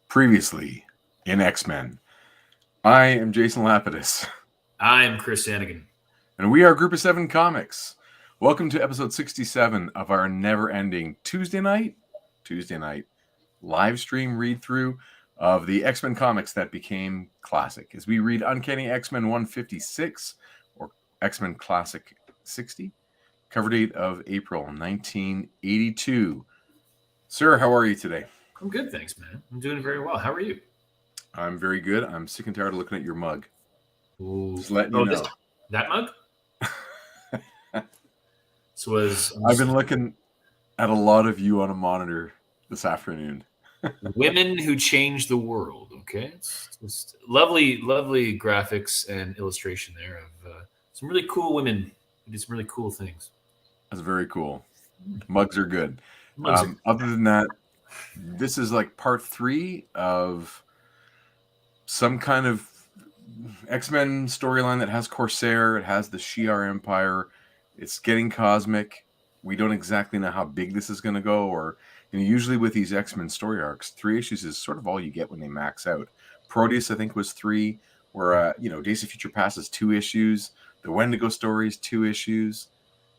Previously in X-Men. I am Jason Lapidus. I am Chris Sanagan. And we are Group of 7 Comics. Welcome to episode 67 of our never-ending Tuesday night live stream read-through of the X-Men comics that became classic. As we read Uncanny X-Men 156 or X-Men Classic 60, cover date of April 1982. Sir, how are you today? I'm good, thanks, man. I'm doing very well. How are you? I'm very good. I'm sick and tired of looking at your mug. Ooh. Just letting you know. That mug? I've been looking at a lot of you on a monitor this afternoon. Women who change the world, okay? It's lovely graphics and illustration there of some really cool women who do some really cool things. That's very cool. Mugs are good. Other than that, this is like part 3 of some kind of X-Men storyline that has Corsair. It has the Shi'ar Empire. It's getting cosmic. We don't exactly know how big this is going to go. Or usually with these X-Men story arcs, 3 issues is sort of all you get when they max out. Proteus, I think, was 3. Where Days of Future Past is 2 issues. The Wendigo story is 2 issues.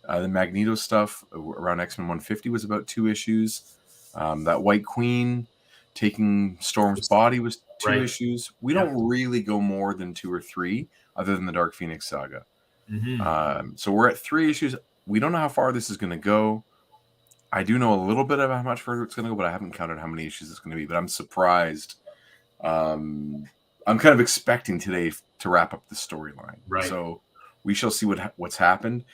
The Magneto stuff around X-Men 150 was about 2 issues. That White Queen taking Storm's body was 2 issues. We don't really go more than 2 or 3, other than the Dark Phoenix saga. Mm-hmm. So we're at 3 issues. We don't know how far this is going to go. I do know a little bit about how much further it's going to go, but I haven't counted how many issues it's going to be. But I'm surprised. I'm kind of expecting today to wrap up the storyline. Right. So we shall see what's happened.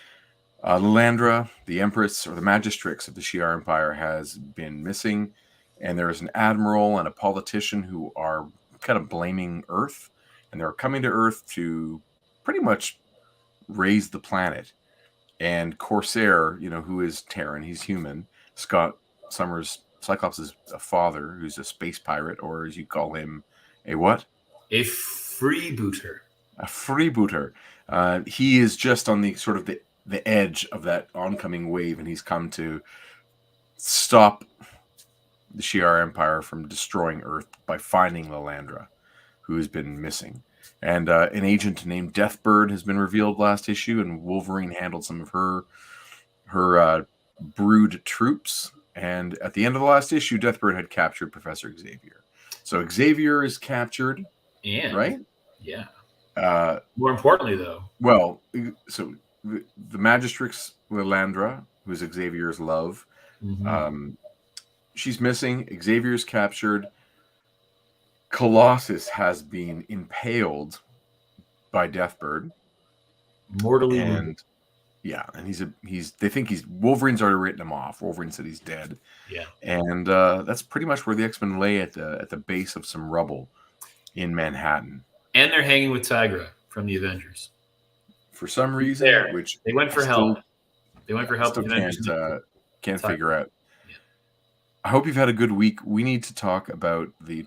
Lilandra, the Empress, or the Magistrix of the Shi'ar Empire, has been missing. And there is an admiral and a politician who are kind of blaming Earth. And they're coming to Earth to pretty much raise the planet. And Corsair, who is Terran, he's human. Scott Summers, Cyclops' father, who's a space pirate, or as you call him, a what? A freebooter. A freebooter. He is just on the sort of the edge of that oncoming wave, and he's come to stop the Shi'ar Empire from destroying Earth by finding Lilandra, who has been missing. And an agent named Deathbird has been revealed last issue, and Wolverine handled some of her brood troops. And at the end of the last issue, Deathbird had captured Professor Xavier. So Xavier is captured, right? Yeah. More importantly, though. Well, so the Magistrix Lilandra, who is Xavier's love, she's missing. Xavier's captured. Colossus has been impaled by Deathbird, mortally wounded. Yeah, and they think Wolverine's already written him off. Wolverine said he's dead. Yeah, and that's pretty much where the X-Men lay at the base of some rubble in Manhattan. And they're hanging with Tigra from the Avengers for some reason, which they went for help. They went for help. Still can't figure out. Yeah. I hope you've had a good week. We need to talk about the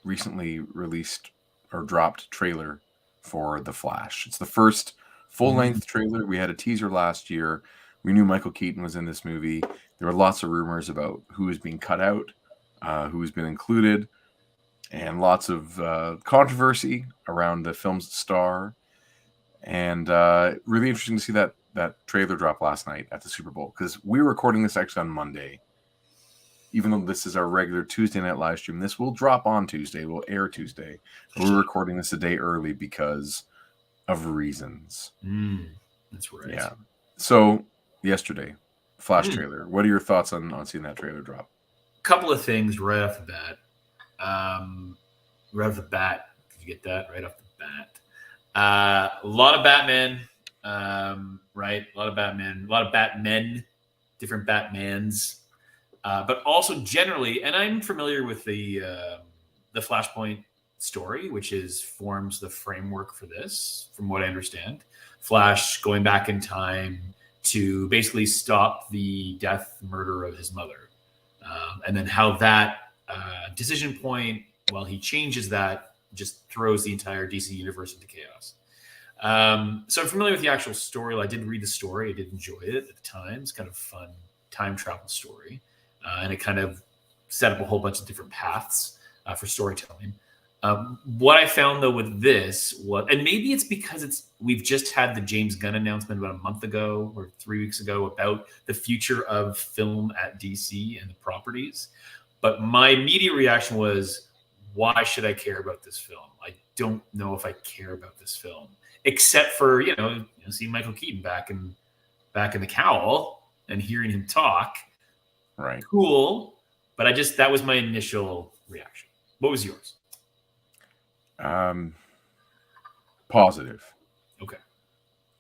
recently released or dropped trailer for The Flash. It's the first full-length trailer. We had a teaser last year. We knew Michael Keaton was in this movie. There were lots of rumors about who is being cut out, who has been included, and lots of controversy around the film's star. And really interesting to see that trailer drop last night at the Super Bowl, because we were recording this actually on Monday. Even though this is our regular Tuesday night live stream, this will drop on Tuesday. Will air Tuesday. We're recording this a day early because of reasons. That's right. Yeah. So yesterday, Flash trailer. What are your thoughts on seeing that trailer drop? A couple of things right off the bat. Right off the bat. Did you get that? Right off the bat. A lot of Batman. Right. A lot of Batman. A lot of Batmen. Different Batmans. But also generally, and I'm familiar with the Flashpoint story, which forms the framework for this, from what I understand. Flash going back in time to basically stop the murder of his mother. And then how that decision point, while he changes that, just throws the entire DC universe into chaos. So I'm familiar with the actual story. I did read the story. I did enjoy it at the time. It's kind of a fun time travel story. And it kind of set up a whole bunch of different paths. for storytelling. What I found though with this was, and maybe it's because we've just had the James Gunn announcement about a month ago or 3 weeks ago about the future of film at DC and the properties. But my immediate reaction was, why should I care about this film? I don't know if I care about this film, except for seeing Michael Keaton back in the cowl and hearing him talk. Right. Cool. But that was my initial reaction. What was yours? Positive. Okay.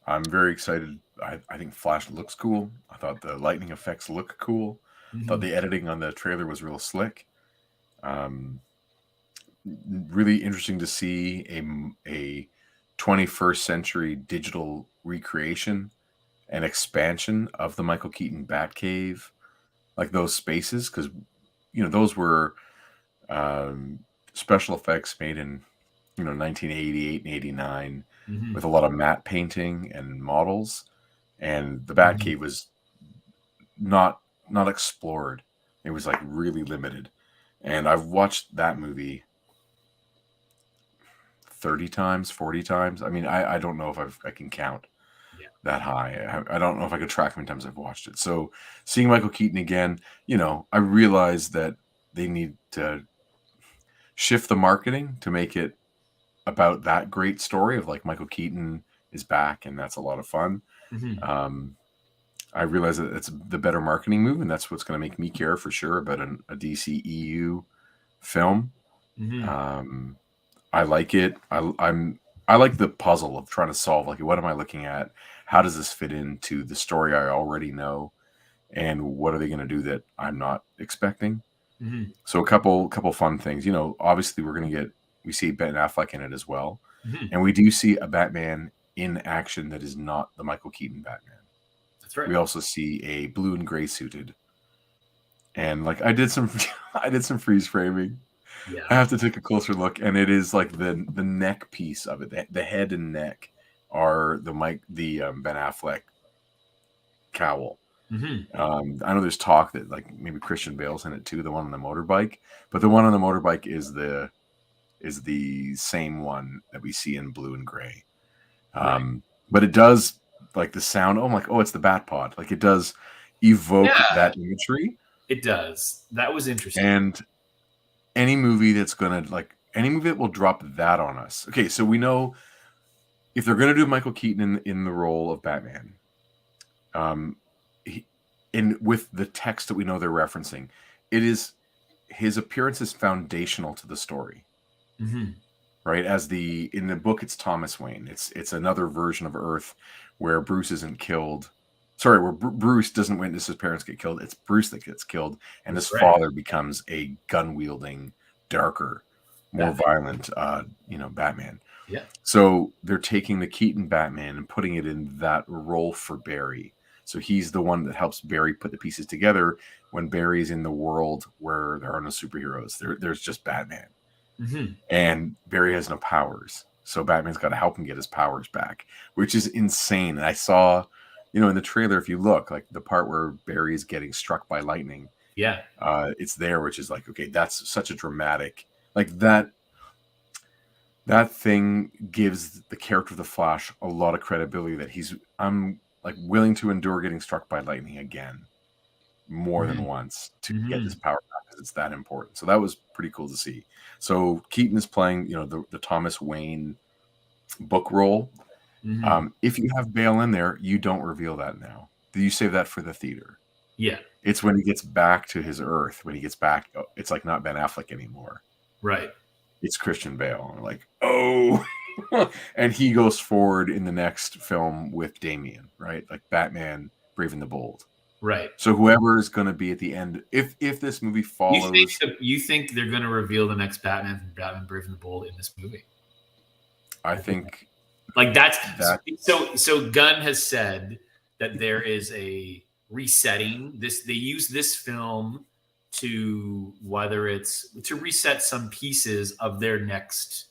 I'm very excited. I think Flash looks cool. I thought the lightning effects look cool. Mm-hmm. Thought the editing on the trailer was real slick. Really interesting to see a 21st century digital recreation and expansion of the Michael Keaton Batcave, like those spaces, because those were special effects made in 1988 and 89 with a lot of matte painting and models, and the Batcave was not explored. It was like really limited, and I've watched that movie 30 times, 40 times. I mean, I don't know if I can count that high. I don't know if I could track how many times I've watched it. So seeing Michael Keaton again, I realize that they need to shift the marketing to make it about that great story of like Michael Keaton is back, and that's a lot of fun. I realize that it's the better marketing move, and that's what's going to make me care for sure about a DC EU film. I like it. I like the puzzle of trying to solve, like, what am I looking at? How does this fit into the story I already know? And what are they going to do that I'm not expecting? So a couple fun things. Obviously we see Ben Affleck in it as well. And we do see a Batman in action that is not the Michael Keaton Batman. That's right. We also see a blue and gray suited. And like I did some freeze framing. Yeah. I have to take a closer look, and it is like the neck piece of it. The head and neck are the Ben Affleck cowl. I know there's talk that like maybe Christian Bale's in it too, the one on the motorbike, but the one on the motorbike is the same one that we see in blue and gray. But it does, like, the sound. Oh, I'm like, it's the Batpod. Like, it does evoke that imagery. It does. That was interesting. And any movie that's gonna any movie that will drop that on us. Okay, so we know if they're gonna do Michael Keaton in the role of Batman, with the text that we know they're referencing, his appearance is foundational to the story. Right? In the book, it's Thomas Wayne. It's another version of Earth where Bruce isn't killed. Sorry, where Bruce doesn't witness his parents get killed. It's Bruce that gets killed, and his father becomes a gun-wielding, darker, more violent, Batman. Yeah. So they're taking the Keaton Batman and putting it in that role for Barry. So he's the one that helps Barry put the pieces together when Barry's in the world where there are no superheroes. There's just Batman. And Barry has no powers. So Batman's got to help him get his powers back, which is insane. And I saw, in the trailer, if you look, like the part where Barry is getting struck by lightning. Yeah. It's there, which is like, okay, that's such a dramatic, like that thing gives the character of the Flash a lot of credibility that I'm like willing to endure getting struck by lightning again more than once to get this power back, because it's that important. So that was pretty cool to see. So Keaton is playing, the Thomas Wayne book role. If you have Bale in there, you don't reveal that now. You save that for the theater. Yeah. It's when he gets back to his Earth. When he gets back, it's like not Ben Affleck anymore. Right. It's Christian Bale. And like, and he goes forward in the next film with Damian, right? Like Batman Brave and the Bold. Right. So whoever is going to be at the end, if this movie follows, you think they're going to reveal the next Batman from Batman Brave and the Bold in this movie? I think, like that's so. Gunn has said that there is a resetting. They use this film to reset some pieces of their next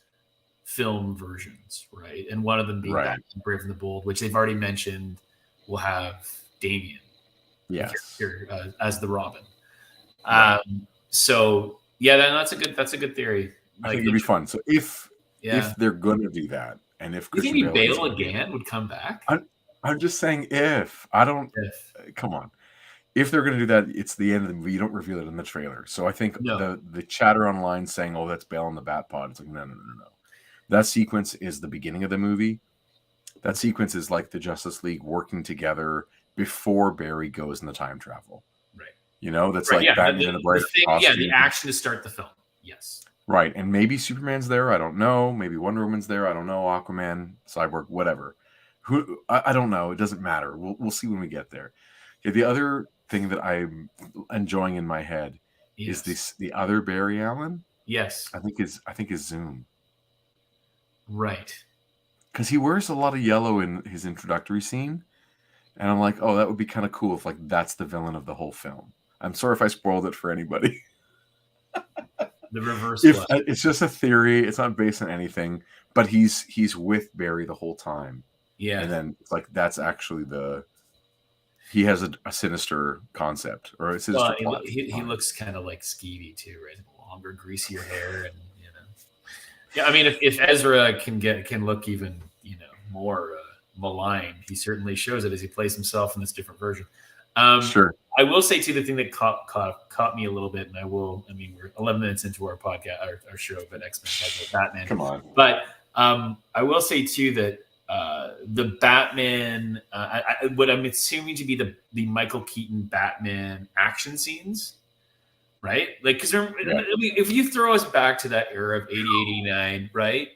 film versions, right? And one of them being Batman Brave and the Bold, which they've already mentioned will have Damian. Yes. As the Robin. So Yeah, that's a good theory. I think it'd be fun. So if yeah, they're gonna do that, and if you think Christian Bale is Bale gonna be again would come back? I'm just saying if. I don't If come on. If they're gonna do that, it's the end of the movie. You don't reveal it in the trailer. So I think no, the chatter online saying, "Oh, that's Bale on the Bat Pod," it's like no. That sequence is the beginning of the movie. That sequence is like the Justice League working together before Barry goes in the time travel. right. You know, that's Right, like yeah, Batman in a bright costume. yeah, the action to start the film. Yes. Right, and maybe Superman's there. I don't know. Maybe Wonder Woman's there. I don't know. Aquaman, Cyborg, whatever. I don't know. It doesn't matter. We'll see when we get there. Okay, the other thing that I'm enjoying in my head is the other Barry Allen. Yes. I think is Zoom. Right. Because he wears a lot of yellow in his introductory scene, and I'm like, oh, that would be kind of cool if like that's the villain of the whole film. I'm sorry if I spoiled it for anybody. The reverse. It's just a theory. It's not based on anything. But he's with Barry the whole time. Yeah. And then it's like that's actually he has a sinister concept or a sinister plot. He looks kind of like Skeevy too, right? Longer, greasier hair, and yeah. I mean, if Ezra can look even more malign, he certainly shows it as he plays himself in this different version. Sure. I will say too, the thing that caught me a little bit, and we're 11 minutes into our podcast, our show about X-Men, about Batman. Come on. But I will say too that the Batman, what I'm assuming to be the Michael Keaton Batman action scenes, right? Like, because if you throw us back to that era of 80, 89, right?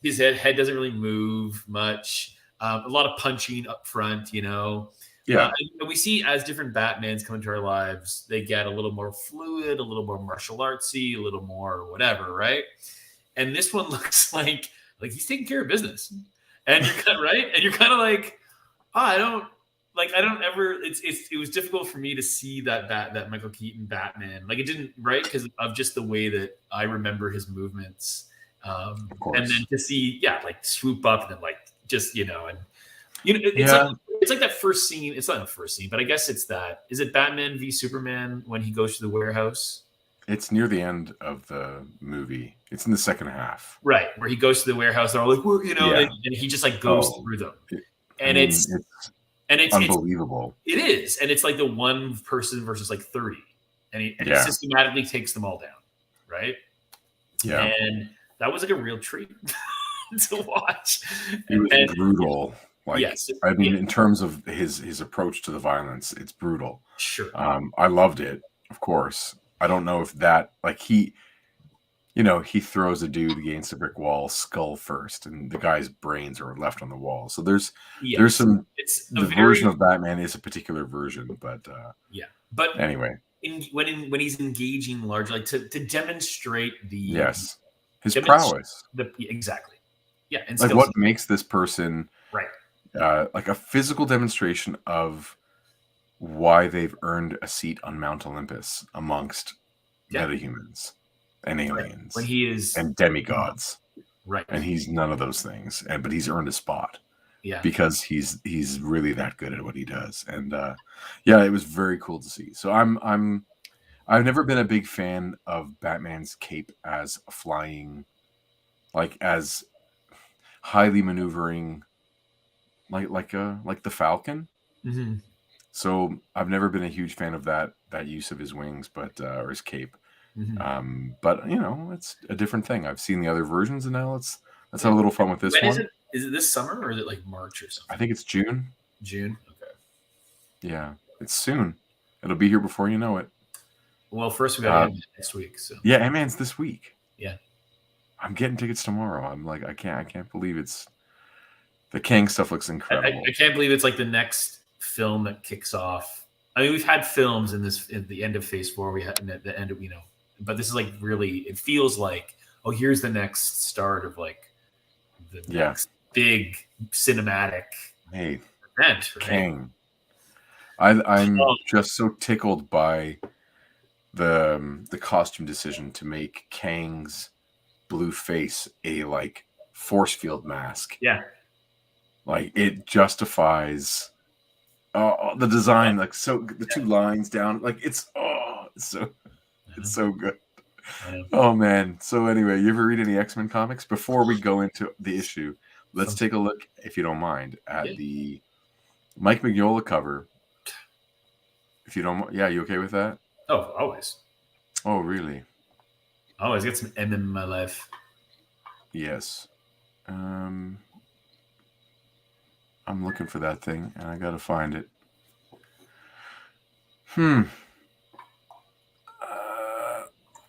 His head doesn't really move much. A lot of punching up front, Yeah. And we see as different Batmans come into our lives, they get a little more fluid, a little more martial artsy, a little more whatever, right? And this one looks like he's taking care of business, and you're kind of right, and you're kind of like, I don't ever. It was difficult for me to see that Michael Keaton Batman, like it didn't, right, because of just the way that I remember his movements, and then to see swoop up and then it's like that first scene. It's not the first scene, but I guess it's that. Is it Batman v Superman when he goes to the warehouse? It's near the end of the movie. It's in the second half. Right, where he goes to the warehouse. They're all like, and he just goes through them. It's unbelievable. It is. And it's like the one person versus 30. And he systematically takes them all down. Right? Yeah. And that was a real treat to watch. It was brutal. Yes. In terms of his approach to the violence, it's brutal. Sure. I loved it, of course. I don't know if that he throws a dude against a brick wall, skull first, and the guy's brains are left on the wall. So there's some. The version of Batman is a particular version, but But anyway, when he's engaging largely to demonstrate his prowess. Exactly. Yeah, and what makes this person right? Like a physical demonstration of why they've earned a seat on Mount Olympus amongst metahumans and aliens when he is and demigods, right? And he's none of those things, but he's earned a spot, because he's really that good at what he does, and it was very cool to see. So I've never been a big fan of Batman's cape as a flying, as highly maneuvering, like the Falcon. Mm-hmm. So I've never been a huge fan of that use of his wings, or his cape. Mm-hmm. But it's a different thing. I've seen the other versions, and now let's have a little fun with this one. Is it this summer or is it March or something? I think it's June. June. Okay. Yeah, it's soon. It'll be here before you know it. Well, first we got next week. So Ant-Man's this week. Yeah. I'm getting tickets tomorrow. I'm like, I can't believe it's the Kang stuff looks incredible. I can't believe it's the next film that kicks off. I mean, we've had films at the end of Phase 4. We had at the end of but this is really. It feels like, here's the next start of the next big cinematic event. Right? Kang. I'm just so tickled by the costume decision to make Kang's blue face a force field mask. Yeah. It justifies the design, so the two lines down, it's so It's so good. Yeah. Oh man. So anyway, you ever read any X-Men comics? Before we go into the issue, let's take a look, if you don't mind, at the Mike Mignola cover. If you don't, yeah, you okay with that? Oh, always. Oh, really? I always get some M in my life. Yes. I'm looking for that thing, and I gotta find it.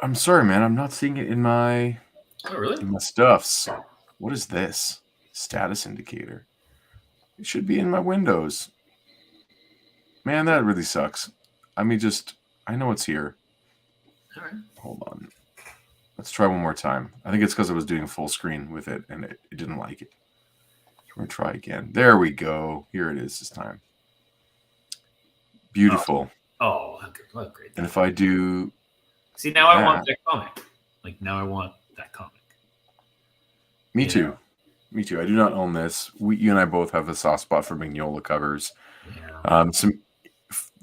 I'm sorry, man. I'm not seeing it in my. Oh, really? In my stuffs. What is this? Status indicator. It should be in my windows. Man, that really sucks. I mean, I know it's here. All right. Hold on. Let's try one more time. I think it's because I was doing full screen with it, and it didn't like it. So we're going to try again. There we go. Here it is this time. Beautiful. Oh, how great. And if I do... See, now I want that comic. Like, now I want that comic. Me too. Me too. I do not own this. You and I both have a soft spot for Mignola covers. Yeah. Some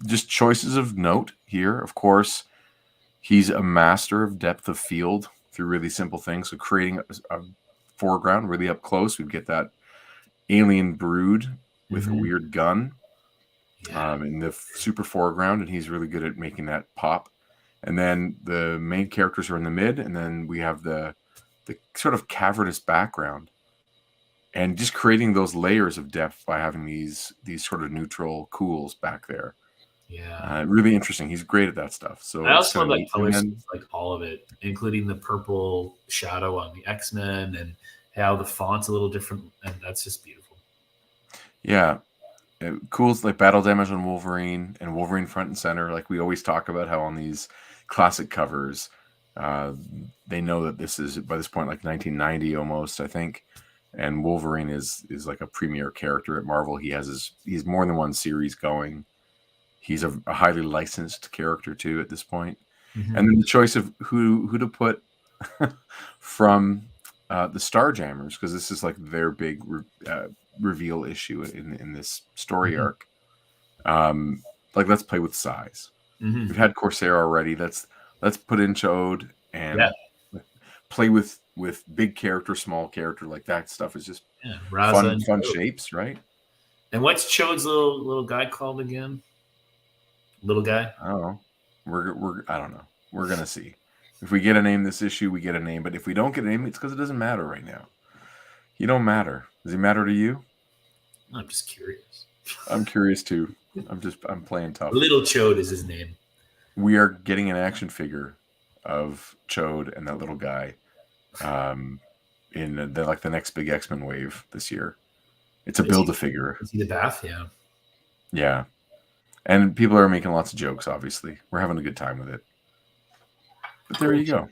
just choices of note here. Of course, he's a master of depth of field through really simple things. So creating a foreground really up close, we'd get that alien brood with a weird gun in the super foreground, and he's really good at making that pop. And then the main characters are in the mid, and then we have the sort of cavernous background, and just creating those layers of depth by having these sort of neutral cools back there. Yeah, really interesting. He's great at that stuff. So I also love like colors, like all of it, including the purple shadow on the X-Men and how the font's a little different, and that's just beautiful. Yeah, cool. Like battle damage on Wolverine and Wolverine front and center. Like we always talk about how on these classic covers, they know that this is by this point like 1990 almost, I think. And Wolverine is like a premier character at Marvel. He's more than one series going. He's a highly licensed character too at this point. And then the choice of who to put from the Starjammers, because this is like their big reveal issue in this story arc. Like let's play with size. We've had Corsair already. Let's put in Chode and play with big character, small character. Like that stuff is just fun shapes, right? And what's Chode's little guy called again? Little guy? I don't know. I don't know. We're gonna see. If we get a name this issue, we get a name. But if we don't get a name, it's because it doesn't matter right now. You don't matter. Does he matter to you? I'm just curious. I'm curious too. I'm playing tough. Little Chode is his name. We are getting an action figure of Chode and that little guy in the next big X-Men wave this year. It's a Build-A-Figure. Is he the Bath? Yeah. Yeah. And people are making lots of jokes, obviously. We're having a good time with it. But there you go.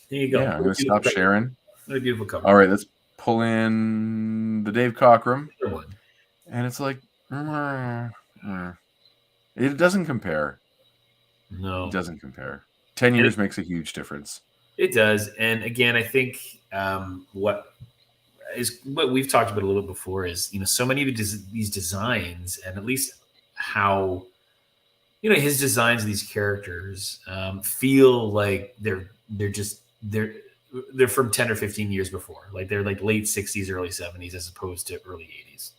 There you go. Yeah, I'm going to stop sharing. What a beautiful cover. All right, let's pull in the Dave Cockrum. And it's like, it doesn't compare. No. It doesn't compare. 10 years makes a huge difference. It does. And again, I think what we've talked about a little bit before is, so many of these designs, and at least how, his designs of these characters feel like they're from 10 or 15 years before. Like they're like late 60s, early 70s, as opposed to early 80s.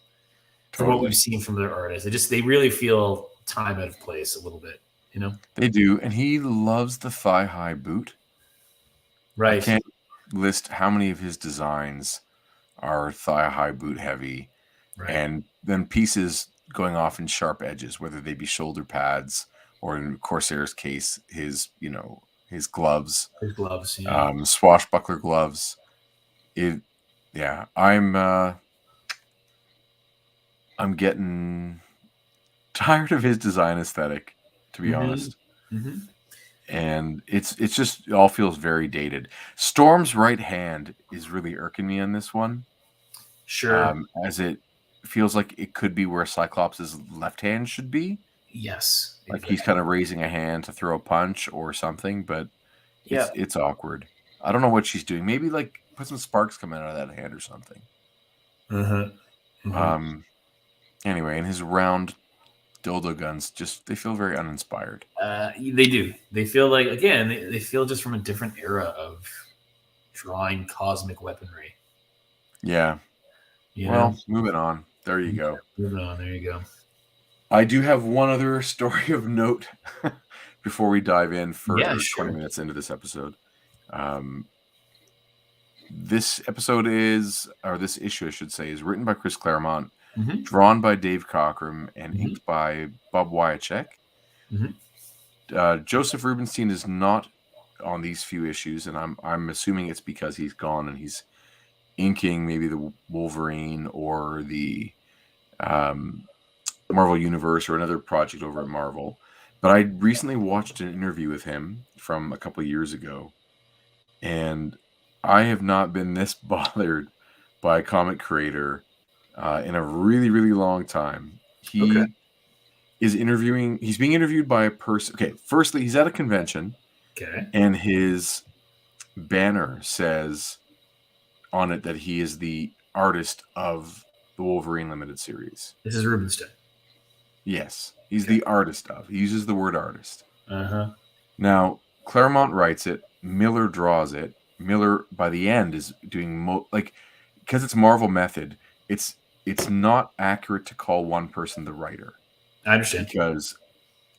From what we've seen from their artists, they really feel time out of place a little bit. They do, and he loves the thigh-high boot. Right. I can't list how many of his designs are thigh-high boot heavy, and then pieces going off in sharp edges, whether they be shoulder pads or, in Corsair's case, his gloves. His gloves, swashbuckler gloves. I'm getting tired of his design aesthetic, to be honest. And it's just, it all feels very dated. Storm's right hand is really irking me on this one. Sure. As it feels like it could be where Cyclops' left hand should be. Yes. Like he's kind of raising a hand to throw a punch or something, but it's awkward. I don't know what she's doing. Maybe like put some sparks coming out of that hand or something. Anyway, and his round dildo guns they feel very uninspired. They do. They feel like, again, they feel just from a different era of drawing cosmic weaponry. Yeah. Moving on. There you go. Moving on. There you go. I do have one other story of note before we dive in further. Yeah, sure. 20 minutes into this episode. This episode this issue, I should say, is written by Chris Claremont, drawn by Dave Cockrum, and inked by Bob Wiacek. Joseph Rubinstein is not on these few issues, and I'm assuming it's because he's gone and he's inking maybe the Wolverine or the Marvel Universe or another project over at Marvel. But I recently watched an interview with him from a couple of years ago, and I have not been this bothered by a comic creator in a really, really long time. He's being interviewed by a person. Okay, firstly, he's at a convention. Okay. And his banner says on it that he is the artist of the Wolverine Limited series. This is Rubinstein. Yes, he's the artist of. He uses the word artist. Now, Claremont writes it. Miller draws it. Miller, by the end, is doing because it's Marvel method. It's not accurate to call one person the writer. I understand. Because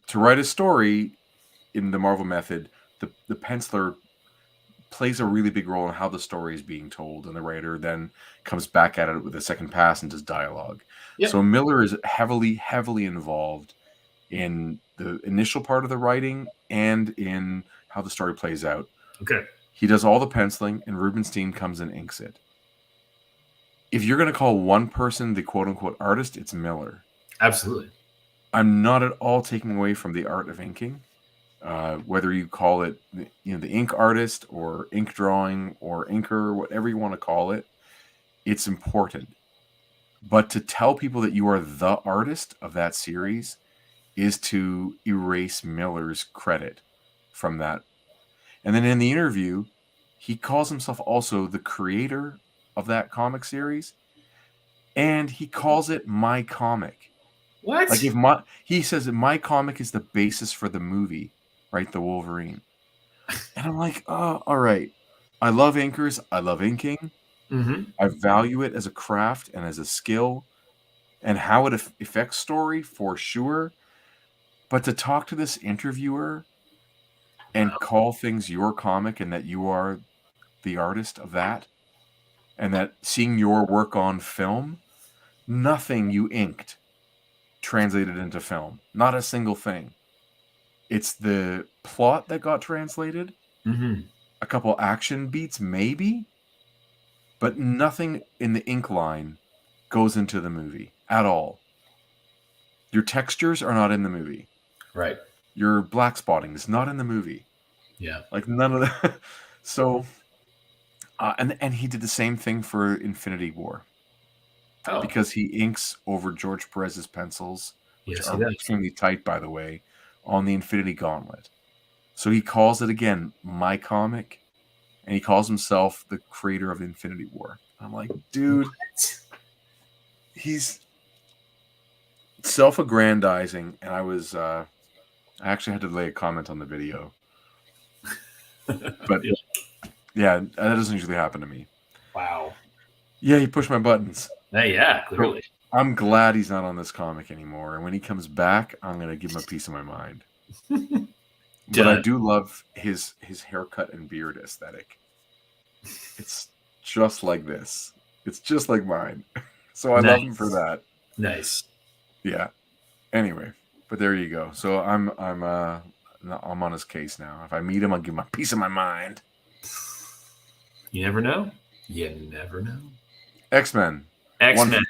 to write a story in the Marvel method, the penciler plays a really big role in how the story is being told, and the writer then comes back at it with a second pass and does dialogue. Yep. So Miller is heavily, heavily involved in the initial part of the writing and in how the story plays out. Okay. He does all the penciling, and Rubinstein comes and inks it. If you're going to call one person the quote-unquote artist, it's Miller. Absolutely. I'm not at all taking away from the art of inking. Whether you call it, the ink artist or ink drawing or inker, whatever you want to call it, it's important. But to tell people that you are the artist of that series is to erase Miller's credit from that. And then in the interview, he calls himself also the creator of that comic series, and he calls it my comic. What? He says that my comic is the basis for the movie, right? The Wolverine. And I'm like, oh, all right. I love inkers. I love inking. I value it as a craft and as a skill and how it affects story for sure. But to talk to this interviewer and call things your comic and that you are the artist of that and that seeing your work on film, nothing you inked translated into film. Not a single thing. It's the plot that got translated. A couple action beats, maybe. But nothing in the ink line goes into the movie at all. Your textures are not in the movie. Right. Your black spotting is not in the movie. Yeah. Like none of that. So, and he did the same thing for Infinity War. Because he inks over George Perez's pencils, which are extremely tight, by the way, on the Infinity Gauntlet. So he calls it, again, my comic, and he calls himself the creator of Infinity War. I'm like, dude, he's self-aggrandizing, and I actually had to lay a comment on the video. But, yeah, that doesn't usually happen to me. Wow. Yeah, he pushed my buttons. Yeah, clearly. I'm glad he's not on this comic anymore. And when he comes back, I'm going to give him a piece of my mind. But I do love his haircut and beard aesthetic. It's just like this. It's just like mine. So I love him for that. Nice. Yeah. Anyway, but there you go. So I'm on his case now. If I meet him, I'll give him a piece of my mind. You never know. You never know. X-Men. X-Men.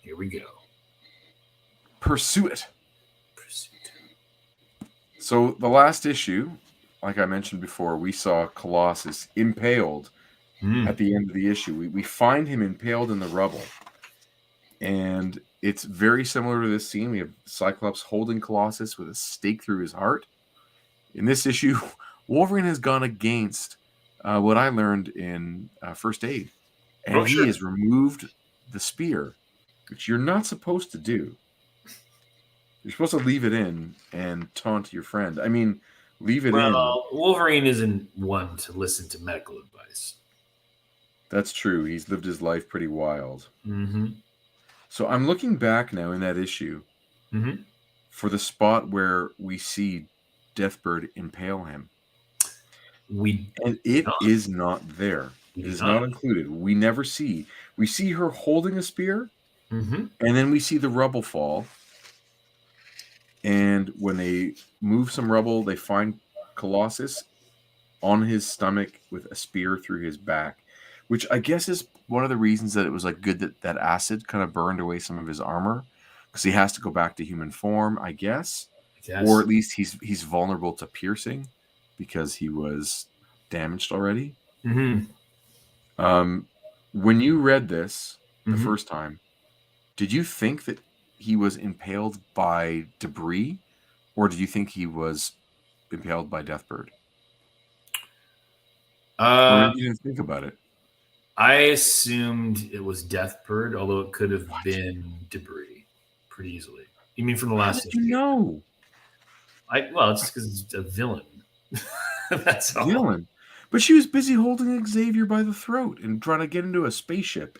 Here we go. Pursue it. So the last issue, like I mentioned before, we saw Colossus impaled at the end of the issue. We find him impaled in the rubble. And it's very similar to this scene. We have Cyclops holding Colossus with a stake through his heart. In this issue, Wolverine has gone against what I learned in First Aid. And he has removed the spear, which you're not supposed to do. You're supposed to leave it in and taunt your friend. I mean, leave it in. Well, Wolverine isn't one to listen to medical advice. That's true. He's lived his life pretty wild. Mm-hmm. So I'm looking back now in that issue for the spot where we see Deathbird impale him. And it is not there. It is not included. We never see. We see her holding a spear, and then we see the rubble fall. And when they move some rubble, they find Colossus on his stomach with a spear through his back, which I guess is one of the reasons that it was like good that that acid kind of burned away some of his armor, because he has to go back to human form, I guess. Or at least he's vulnerable to piercing because he was damaged already. When you read this the first time, did you think that he was impaled by debris, or did you think he was impaled by Deathbird? Or you didn't think about it? I assumed it was Deathbird, although it could have been debris pretty easily. You mean from the last issue? No. Well, it's because it's a villain. That's all. Villain. But she was busy holding Xavier by the throat and trying to get into a spaceship.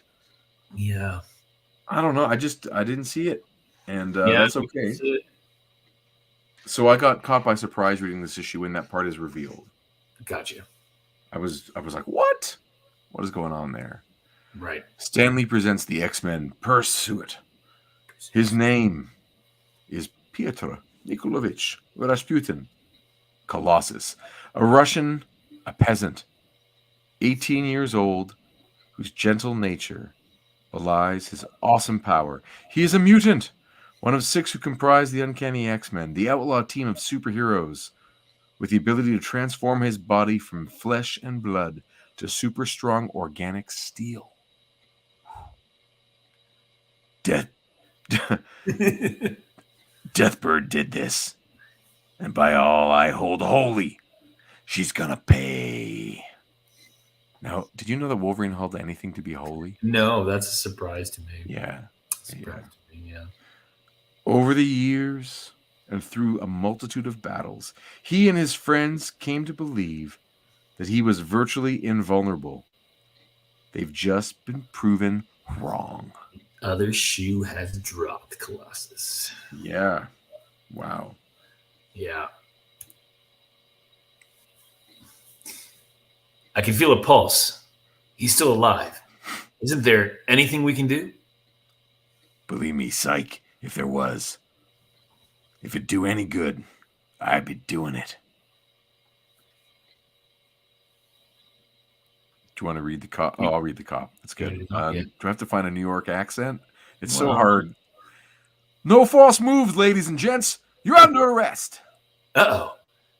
Yeah. I don't know. I didn't see it. And that's okay. So I got caught by surprise reading this issue when that part is revealed. Gotcha. I was like, what? What is going on there? Right. Stanley presents the X-Men Pursuit. His name is Piotr Nikolovich Rasputin. Colossus. A Russian, a peasant, 18 years old, whose gentle nature belies his awesome power. He is a mutant, one of 6 who comprise the Uncanny X-Men, the outlaw team of superheroes, with the ability to transform his body from flesh and blood to super strong organic steel. Deathbird did this, and by all I hold holy, she's gonna pay. Now, did you know that Wolverine held anything to be holy? No, that's a surprise to me. Yeah. Surprise to me, yeah. Over the years and through a multitude of battles, he and his friends came to believe that he was virtually invulnerable. They've just been proven wrong. Other shoe has dropped, Colossus. Yeah. Wow. Yeah. I can feel a pulse. He's still alive. Isn't there anything we can do? Believe me, psych, if there was. If it'd do any good, I'd be doing it. Do you want to read the cop? Oh, I'll read the cop. That's good. Do I have to find a New York accent? It's so hard. No false moves, ladies and gents. You're under arrest. Uh-oh.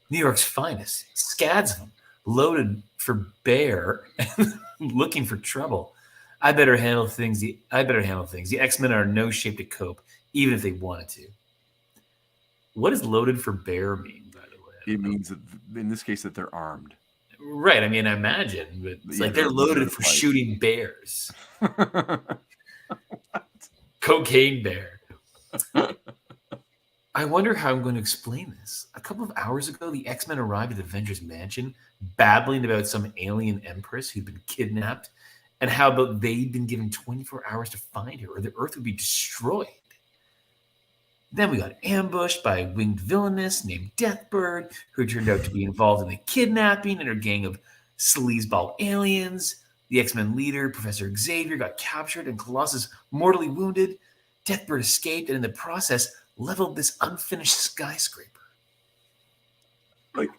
New York's finest. Scads of them. Loaded for bear and looking for trouble. I better handle things. The X-Men are in no shape to cope, even if they wanted to. What does loaded for bear mean, by the way? It means that, in this case, that they're armed. Right. I mean, I imagine, but it's like they're loaded for shooting bears. Cocaine bear. I wonder how I'm going to explain this. A couple of hours ago, the X-Men arrived at Avengers Mansion, babbling about some alien empress who'd been kidnapped, and how about they'd been given 24 hours to find her, or the Earth would be destroyed. Then we got ambushed by a winged villainess named Deathbird, who turned out to be involved in the kidnapping and her gang of sleazeball aliens. The X-Men leader, Professor Xavier, got captured and Colossus mortally wounded. Deathbird escaped and in the process leveled this unfinished skyscraper. Like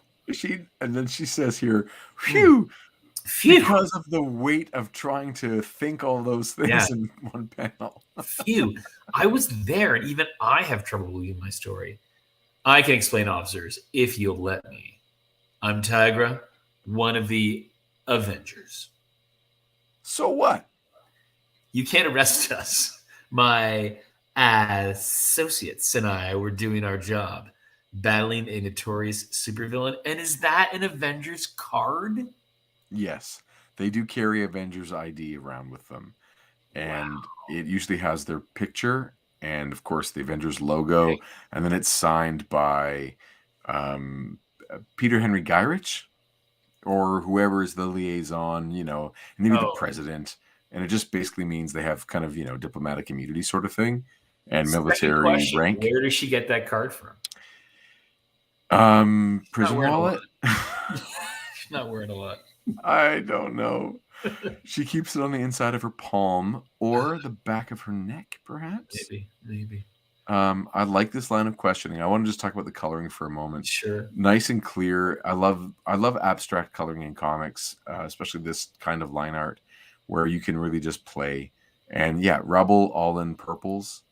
and then she says here, phew, because of the weight of trying to think all those things in one panel. Phew. I was there, and even I have trouble believing my story. I can explain, officers, if you'll let me. I'm Tigra, one of the Avengers. So what? You can't arrest us. My associates and I were doing our job, battling a notorious supervillain. And is that an Avengers card? Yes. They do carry Avengers ID around with them. And it usually has their picture and of course the Avengers logo, and then it's signed by Peter Henry Gyrich or whoever is the liaison, maybe the president, and it just basically means they have kind of diplomatic immunity sort of thing and military rank. Where does she get that card from? Prison wallet. She's not wearing a lot. I don't know. She keeps it on the inside of her palm or the back of her neck, perhaps. Maybe. I like this line of questioning. I want to just talk about the coloring for a moment. Sure. Nice and clear. I love abstract coloring in comics, especially this kind of line art where you can really just play. And yeah, Rebel all in purples.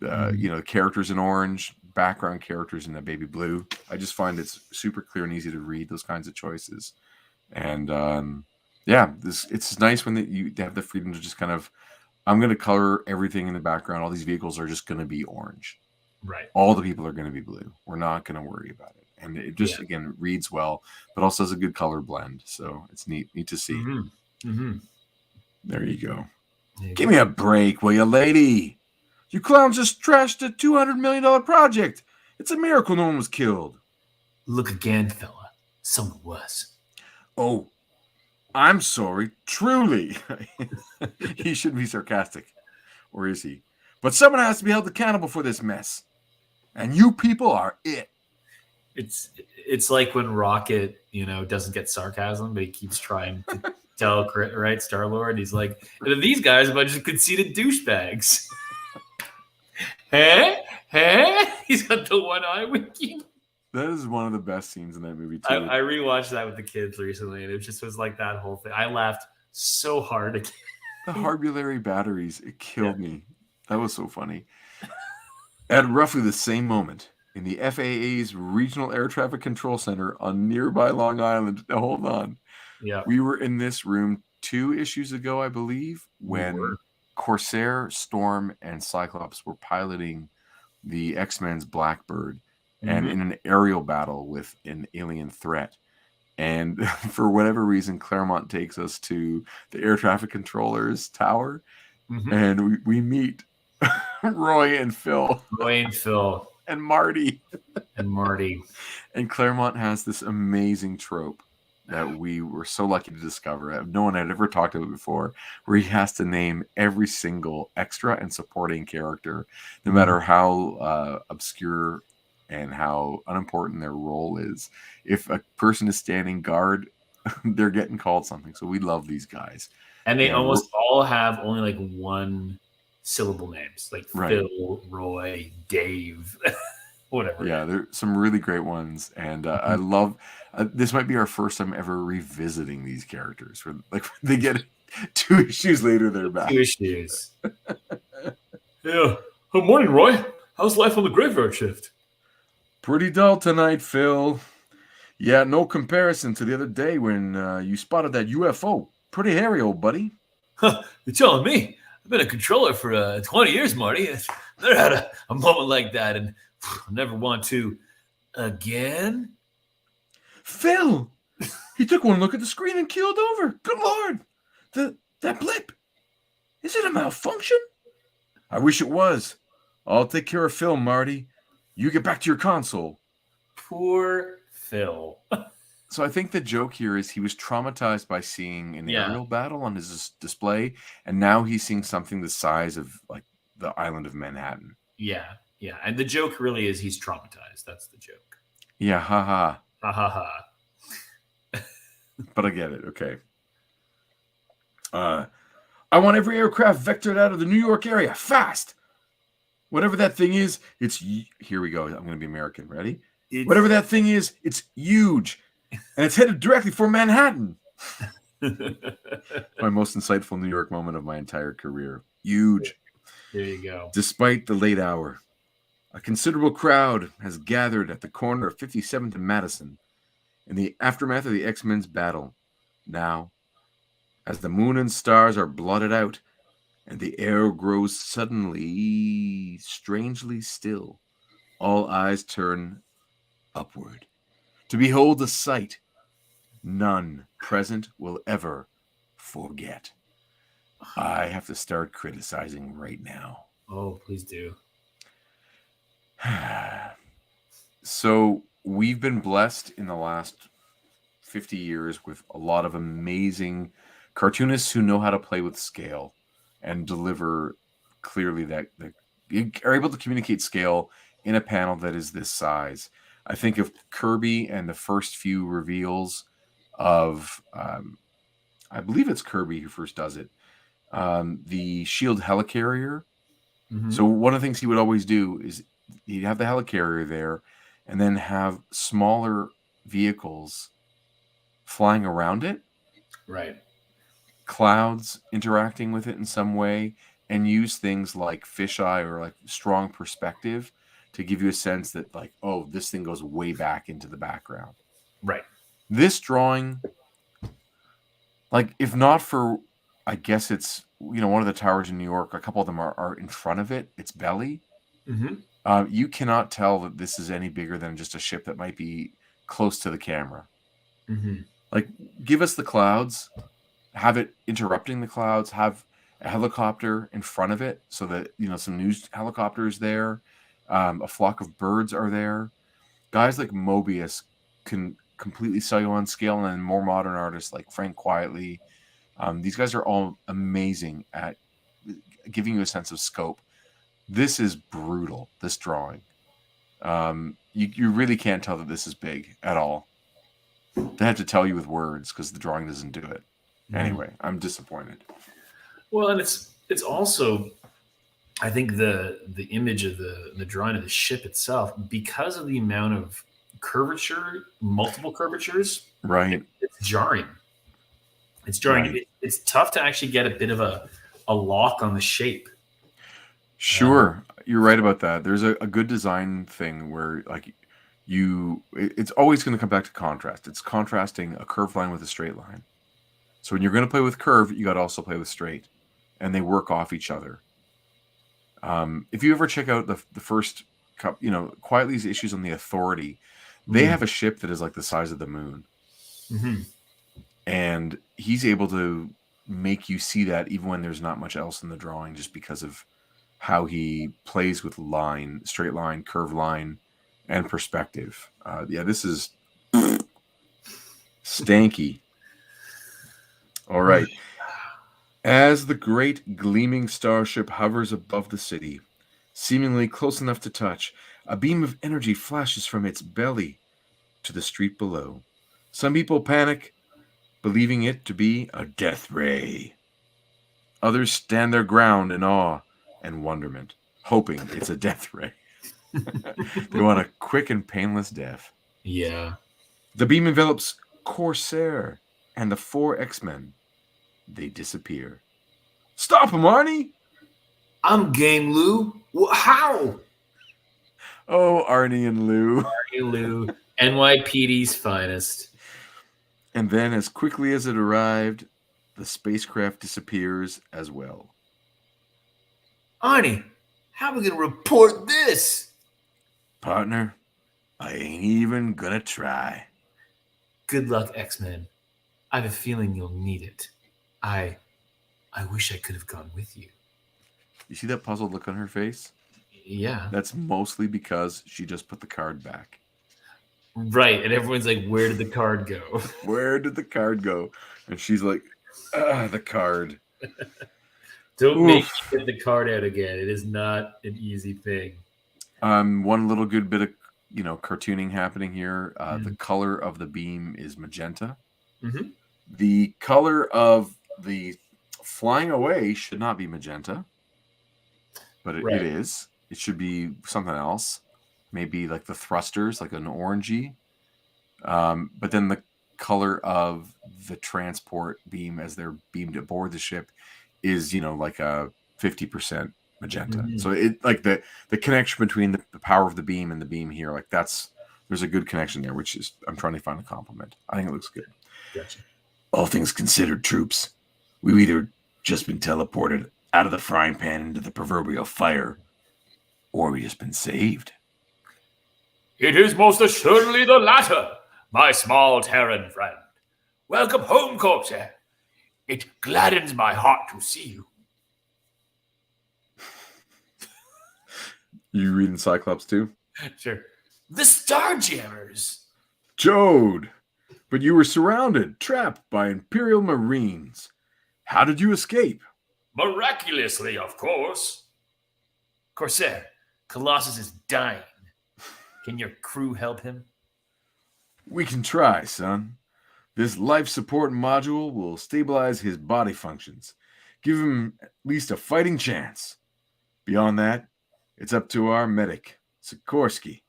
The characters in orange, background characters in the baby blue. I just find it's super clear and easy to read those kinds of choices. And it's nice when you have the freedom to just kind of, I'm going to color everything in the background. All these vehicles are just going to be orange. Right. All the people are going to be blue. We're not going to worry about it. And it just, again, reads well, but also has a good color blend. So it's neat to see. Mm-hmm. Mm-hmm. There you go. Give me a break, will you, lady? You clowns just trashed a $200 million project. It's a miracle no one was killed. Look again, fella. Someone was. Oh, I'm sorry. Truly. He shouldn't be sarcastic. Or is he? But someone has to be held accountable for this mess. And you people are it. It's like when Rocket, doesn't get sarcasm, but he keeps trying to tell, right, Star-Lord. He's like, these guys are a bunch of conceited douchebags. Hey? He's got the one eye winking. That is one of the best scenes in that movie, too. I rewatched that with the kids recently, and it just was like that whole thing. I laughed so hard again. The Harbulary batteries, it killed me. That was so funny. At roughly the same moment, in the FAA's Regional Air Traffic Control Center on nearby Long Island, hold on. Yeah. We were in this room 2 issues ago, I believe, when Corsair, Storm, and Cyclops were piloting the X-Men's Blackbird and in an aerial battle with an alien threat. And for whatever reason, Claremont takes us to the air traffic controller's tower, and we meet Roy and Phil. And Marty. And Claremont has this amazing trope that we were so lucky to discover. No one had ever talked about it before, where he has to name every single extra and supporting character, no matter how obscure and how unimportant their role is. If a person is standing guard, they're getting called something. So we love these guys. And they almost all have only like 1 syllable names, like Phil, Roy, Dave, whatever. Yeah, there's some really great ones. And I love, this might be our first time ever revisiting these characters. Where, like, they get 2 issues later, they're back. 2 issues. Yeah. Good morning, Roy. How's life on the graveyard shift? Pretty dull tonight, Phil. Yeah, no comparison to the other day when you spotted that UFO. Pretty hairy, old buddy. Huh, you're telling me? I've been a controller for 20 years, Marty. I've never had a moment like that, and I never want to again. Phil! He took one look at the screen and keeled over. Good Lord! That blip. Is it a malfunction? I wish it was. I'll take care of Phil, Marty. You get back to your console. Poor Phil. So I think the joke here is he was traumatized by seeing an aerial battle on his display, and now he's seeing something the size of like the island of Manhattan. Yeah. And the joke really is he's traumatized. That's the joke. Yeah, haha. Ha ha ha. But I get it. Okay. I want every aircraft vectored out of the New York area fast. Whatever that thing is, here we go. I'm going to be American. Ready? Whatever that thing is, it's huge. And it's headed directly for Manhattan. My most insightful New York moment of my entire career. Huge. There you go. Despite the late hour, a considerable crowd has gathered at the corner of 57th and Madison in the aftermath of the X-Men's battle. Now, as the moon and stars are blotted out, and the air grows suddenly, strangely still, all eyes turn upward to behold a sight none present will ever forget. I have to start criticizing right now. Oh, please do. So we've been blessed in the last 50 years with a lot of amazing cartoonists who know how to play with scale and deliver clearly that are able to communicate scale in a panel that is this size. I think of Kirby and the first few reveals of, I believe it's Kirby who first does it, the Shield helicarrier. Mm-hmm. So one of the things he would always do is he'd have the helicarrier there and then have smaller vehicles flying around it. Right. Clouds interacting with it in some way, and use things like fisheye or like strong perspective to give you a sense that like, oh, this thing goes way back into the background. Right. This drawing, like if not for, I guess it's, one of the towers in New York, a couple of them are in front of it, its belly. Mm-hmm. You cannot tell that this is any bigger than just a ship that might be close to the camera. Mm-hmm. Like, give us the clouds, have it interrupting the clouds, have a helicopter in front of it so that, some news helicopters there, a flock of birds are there. Guys like Mobius can completely sell you on scale, and then more modern artists like Frank Quietly. These guys are all amazing at giving you a sense of scope. This is brutal, this drawing. You really can't tell that this is big at all. They have to tell you with words because the drawing doesn't do it. Mm-hmm. Anyway, I'm disappointed. Well, and it's also, I think the image of the drawing of the ship itself, because of the amount of curvature, multiple curvatures, right? It's jarring. It's jarring. Right. It's tough to actually get a bit of a lock on the shape. Sure, you're right about that. There's a good design thing where like it's always going to come back to contrast. It's contrasting a curved line with a straight line. So when you're going to play with curve, you got to also play with straight, and they work off each other. If you ever check out the first cup, Quietly's issues on the Authority, they have a ship that is like the size of the moon. Mm-hmm. And he's able to make you see that even when there's not much else in the drawing, just because of how he plays with line, straight line, curved line, and perspective. This is stanky. All right. As the great gleaming starship hovers above the city, seemingly close enough to touch, a beam of energy flashes from its belly to the street below. Some people panic, believing it to be a death ray. Others stand their ground in awe and wonderment, hoping it's a death ray. They want a quick and painless death. Yeah. The beam envelops Corsair and the 4 X-Men. They disappear. Stop him, Arnie! I'm game, Lou. How? Oh, Arnie and Lou. Arnie Lou, NYPD's finest. And then, as quickly as it arrived, the spacecraft disappears as well. Arnie, how are we going to report this? Partner, I ain't even gonna try. Good luck, X-Men. I have a feeling you'll need it. I wish I could have gone with you. You see that puzzled look on her face? Yeah. That's mostly because she just put the card back. Right, and everyone's like, where did the card go? Where did the card go? And she's like, the card. Don't make me get the card out again. It is not an easy thing. One little good bit of cartooning happening here. The color of the beam is magenta. Mm-hmm. The color of the flying away should not be magenta, but it is. It should be something else. Maybe like the thrusters, like an orangey. But then the color of the transport beam as they're beamed aboard the ship is, like a 50% magenta. Mm-hmm. So it like the connection between the power of the beam and the beam here, like there's a good connection there, which is I'm trying to find a compliment. I think it looks good. Gotcha. All things considered, troops, we've either just been teleported out of the frying pan into the proverbial fire, or we've just been saved. It is most assuredly the latter, my small Terran friend. Welcome home, Corsair. It gladdens my heart to see you. You reading Cyclops too? Sure. The Starjammers. Jode! But you were surrounded, trapped by Imperial Marines. How did you escape? Miraculously, of course. Corsair, Colossus is dying. Can your crew help him? We can try, son. This life support module will stabilize his body functions. Give him at least a fighting chance. Beyond that, it's up to our medic, Sikorsky.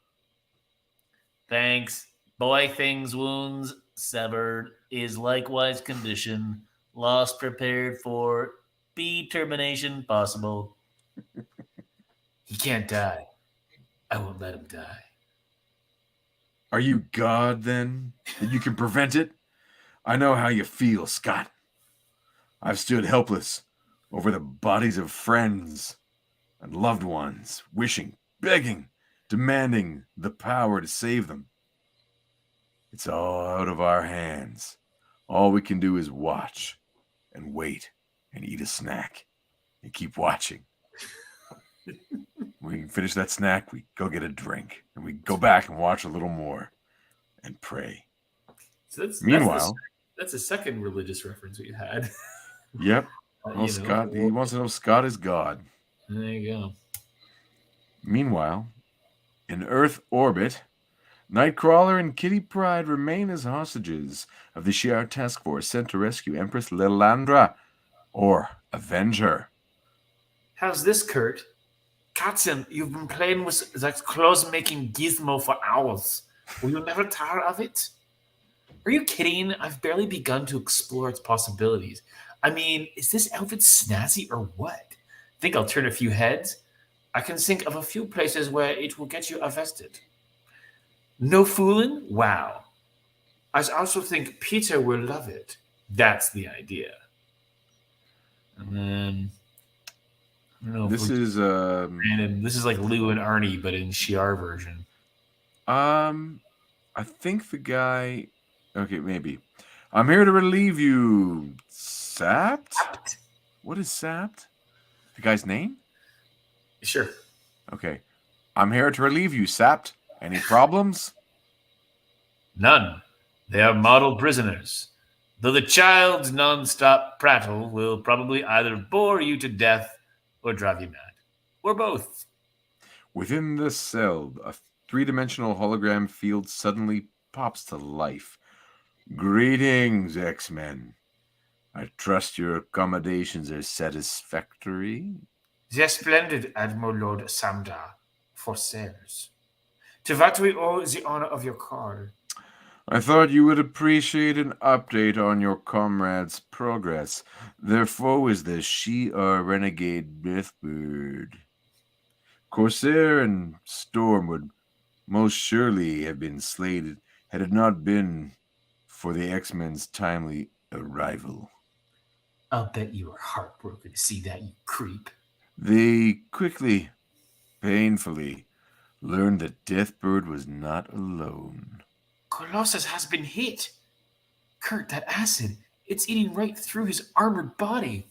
Thanks. Boy thing's wounds severed is likewise condition. Loss prepared for. B termination possible. He can't die. I won't let him die. Are you God, then, that you can prevent it? I know how you feel, Scott. I've stood helpless over the bodies of friends and loved ones, wishing, begging, demanding the power to save them. It's all out of our hands. All we can do is watch and wait and eat a snack and keep watching. We finish that snack, we go get a drink, and we go back and watch a little more and pray. So Meanwhile, that's a second religious reference we had. Yep. Well, Scott, he wants to know Scott is God. There you go. Meanwhile, in Earth orbit, Nightcrawler and Kitty Pryde remain as hostages of the Shi'ar task force sent to rescue Empress Lilandra, or avenge her. How's this, Kurt? Katzen, you've been playing with that clothes-making gizmo for hours. Will you never tire of it? Are you kidding? I've barely begun to explore its possibilities. I mean, is this outfit snazzy or what? Think I'll turn a few heads? I can think of a few places where it will get you arrested. No fooling? Wow. I also think Peter will love it. That's the idea. And then... This is random. This is like Lou and Arnie, but in Shi'ar version. I think the guy. Okay, maybe. I'm here to relieve you, Sapped. What is Sapped? The guy's name? Sure. Okay. I'm here to relieve you, Sapped. Any problems? None. They are model prisoners. Though the child's non-stop prattle will probably either bore you to death or drive you mad. Or both. Within the cell, a three-dimensional hologram field suddenly pops to life. Greetings, X-Men. I trust your accommodations are satisfactory. They're splendid, Admiral Lord Samda, for sirs. To what we owe the honor of your call. I thought you would appreciate an update on your comrades' progress. Their foe is the Shi'ar renegade Deathbird. Corsair and Storm would most surely have been slain had it not been for the X-Men's timely arrival. I'll bet you were heartbroken to see that, you creep. They quickly, painfully, learned that Deathbird was not alone. Colossus has been hit. Kurt, that acid, it's eating right through his armored body.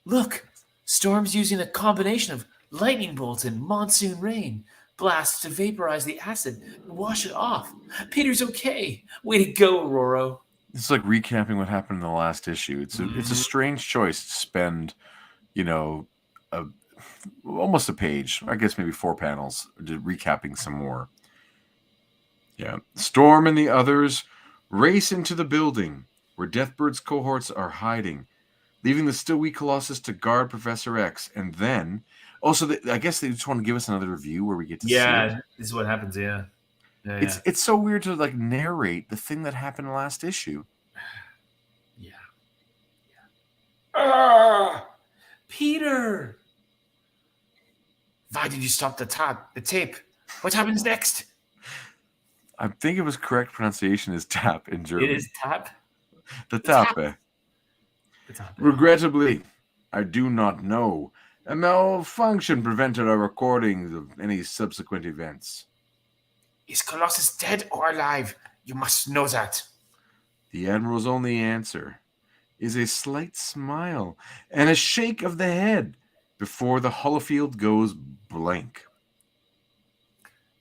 Look, Storm's using a combination of lightning bolts and monsoon rain blasts to vaporize the acid and wash it off. Peter's okay. Way to go, Roro. It's like recapping what happened in the last issue. It's a strange choice to spend, almost a page, I guess maybe 4 panels, recapping some more. Yeah. Storm and the others race into the building where Deathbird's cohorts are hiding, leaving the still weak Colossus to guard Professor X. And then, also, I guess they just want to give us another review where we get to see it. This is what happens, yeah. It's so weird to narrate the thing that happened last issue. Peter! Why did you stop the tape? What happens next? I think it was correct pronunciation is tap in German. It is tap? The tape. Regrettably, I do not know. A malfunction prevented our recordings of any subsequent events. Is Colossus dead or alive? You must know that. The Admiral's only answer is a slight smile and a shake of the head before the holofield goes blank.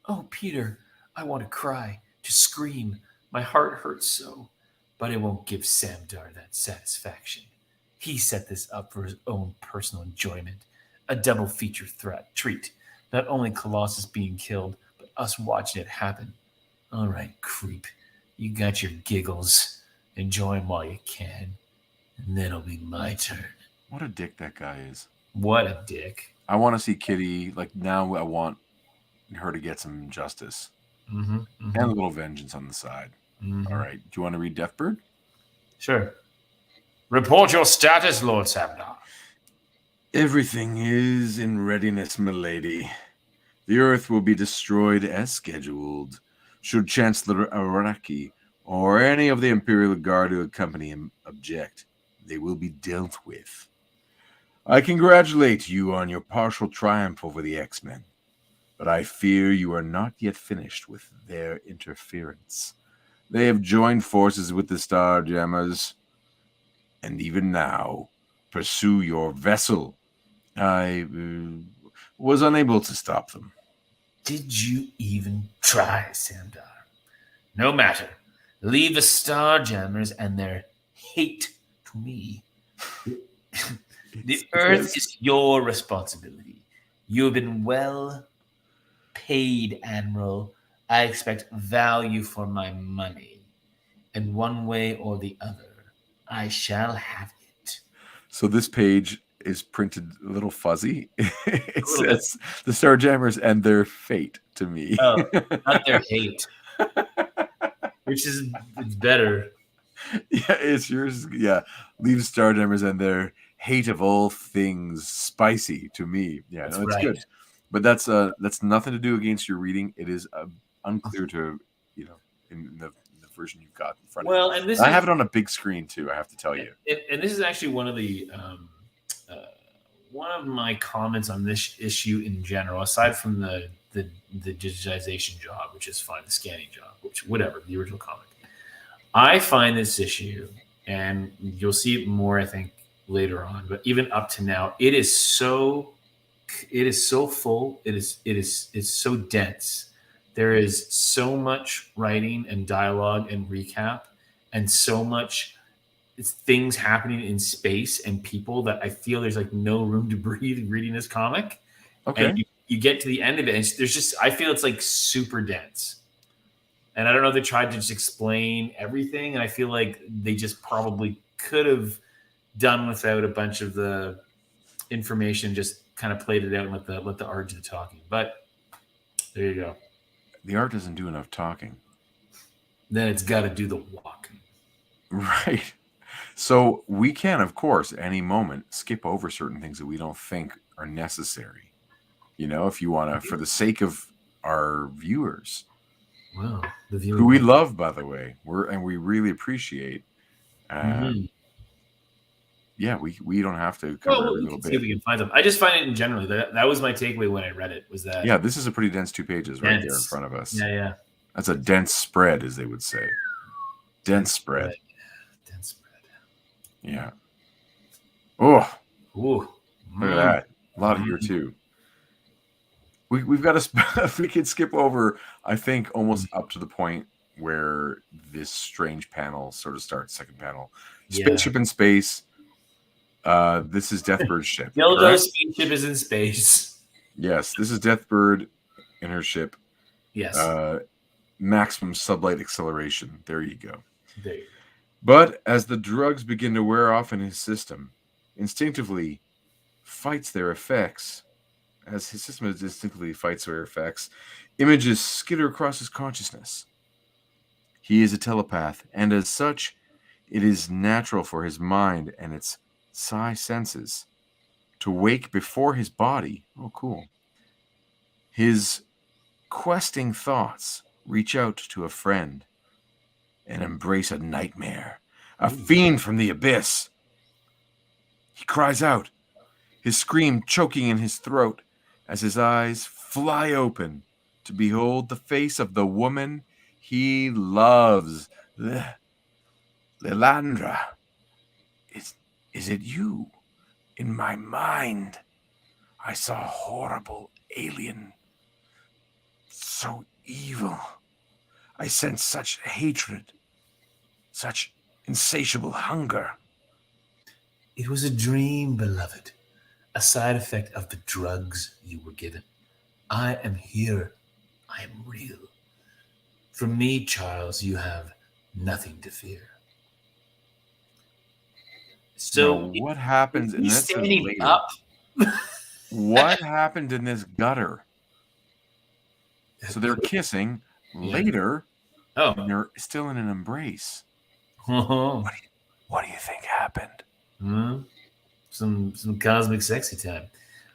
Oh, Peter, I want to cry, to scream. My heart hurts so. But I won't give Samdar that satisfaction. He set this up for his own personal enjoyment. A double feature treat. Not only Colossus being killed, but us watching it happen. All right, creep. You got your giggles. Enjoy them while you can. And then it'll be my turn. What a dick that guy is. What a dick. I want to see Kitty. Like, now I want her to get some justice. And a little vengeance on the side. All right. Do you want to read Deathbird? Sure. Report your status, Lord Samdar. Everything is in readiness, milady. The Earth will be destroyed as scheduled. Should Chancellor Araki or any of the Imperial Guard who accompany him object, they will be dealt with. I congratulate you on your partial triumph over the X-Men, but I fear you are not yet finished with their interference. They have joined forces with the STARJAMMERS, and even now pursue your vessel. I was unable to stop them. Did you even try, Samdar? No matter. Leave the STARJAMMERS and their hate to me. The Earth is your responsibility. You have been well paid, Admiral. I expect value for my money. And one way or the other, I shall have it. So this page is printed a little fuzzy. It says the STARJAMMERS and their fate to me. Oh, not their hate. Which is it's better. Yeah, it's yours. Yeah. Leave STARJAMMERS and their hate of all things spicy to me. Yeah, That's no, it's right. good. But that's nothing to do against your reading. It is unclear to, in the version you've got in front of you. Well, and this I is, have it on a big screen too, I have to tell you. and this is actually one of my comments on this issue in general, aside from the digitization job, which is fine, the scanning job, which whatever, the original comic. I find this issue, and you'll see it more, I think, later on, but even up to now, it is so full. It's so dense. There is so much writing and dialogue and recap, and so much things happening in space and people that I feel there's like no room to breathe reading this comic. Okay. And you get to the end of it, and there's just, I feel it's like super dense. And I don't know if they tried to just explain everything, and I feel like they just probably could have done without a bunch of the information, just kind of played it out and let the art do the talking. But there you go. The art doesn't do enough talking. Then it's got to do the walking. Right. So we can, of course, at any moment skip over certain things that we don't think are necessary. If you want to, for the sake of our viewers, Wow, who we love, by the way, we really appreciate. Yeah, we don't have to cover every little bit. See if we can find them. I just find it in general. That was my takeaway when I read it. Was that this is a pretty dense 2 pages right there in front of us. Yeah. That's a dense spread, as they would say. Dense spread. Dense spread. Yeah. Oh, Ooh, look at that. A lot here too. We've got to. We could skip over, I think, almost up to the point where this strange panel sort of starts. Second panel, spaceship in space. This is Deathbird's ship. Dildo's spaceship is in space. Yes, this is Deathbird in her ship. Yes. Maximum sublight acceleration. There you go. There you go. But as the drugs begin to wear off in his system, instinctively fights their effects. As his system instinctively fights their effects, images skitter across his consciousness. He is a telepath, and as such, it is natural for his mind and its psi senses to wake before his body. Oh, cool. His questing thoughts reach out to a friend and embrace a nightmare, a fiend from the abyss. He cries out, his scream choking in his throat as his eyes fly open to behold the face of the woman he loves. Lilandra, is it you in my mind? I saw a horrible alien. So evil. I sensed such hatred, such insatiable hunger. It was a dream, beloved, a side effect of the drugs you were given. I am here. I am real. From me, Charles, you have nothing to fear. So, Now, what happens? And he's this is standing later. up. What happened in this gutter? So they're kissing. Yeah. Later, Oh. they're still in an embrace. Hmm. What do you think happened? Some cosmic sexy time.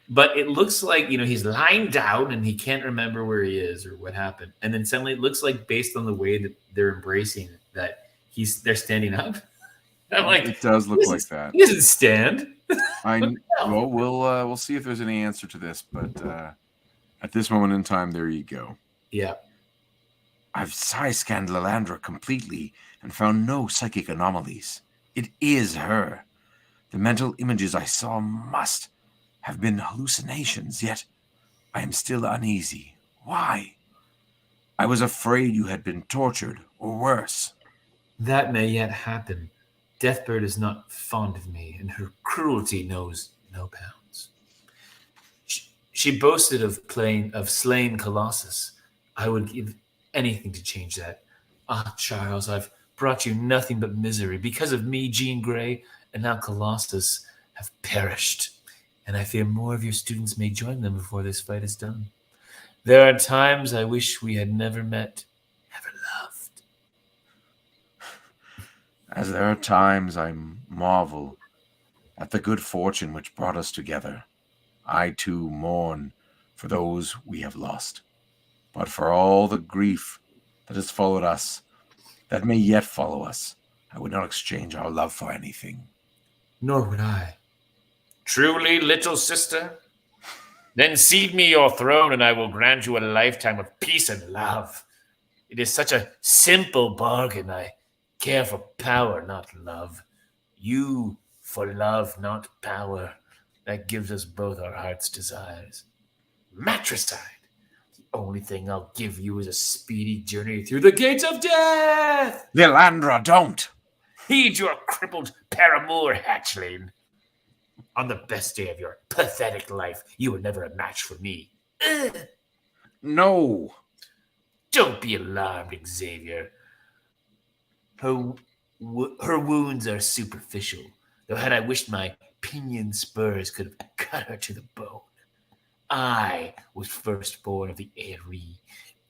But it looks like, he's lying down and he can't remember where he is or what happened. And then suddenly it looks like, based on the way that they're embracing, that they're standing up. I'm like, It does look like that. He doesn't stand. Well, we'll see if there's any answer to this, but at this moment in time, there you go. Yeah. I've psi-scanned Lalandra completely and found no psychic anomalies. It is her. The mental images I saw must have been hallucinations, yet I am still uneasy. Why? I was afraid you had been tortured, or worse. That may yet happen. Deathbird is not fond of me, and her cruelty knows no bounds. She boasted of slaying Colossus. I would give anything to change that. Ah, Charles, I've brought you nothing but misery. Because of me, Jean Grey, and now Colossus have perished. And I fear more of your students may join them before this fight is done. There are times I wish we had never met, never loved. As there are times I marvel at the good fortune which brought us together. I too mourn for those we have lost. But for all the grief that has followed us, that may yet follow us, I would not exchange our love for anything. Nor would I. Truly, little sister? Then cede me your throne, and I will grant you a lifetime of peace and love. It is such a simple bargain. I care for power, not love. You for love, not power. That gives us both our heart's desires. Matricide. The only thing I'll give you is a speedy journey through the gates of death. Lilandra, don't! Heed your crippled paramour, hatchling. On the best day of your pathetic life, you were never a match for me. Ugh. No! Don't be alarmed, Xavier. Her wounds are superficial, though had I wished my pinion spurs could have cut her to the bone. I was firstborn of the Aerie.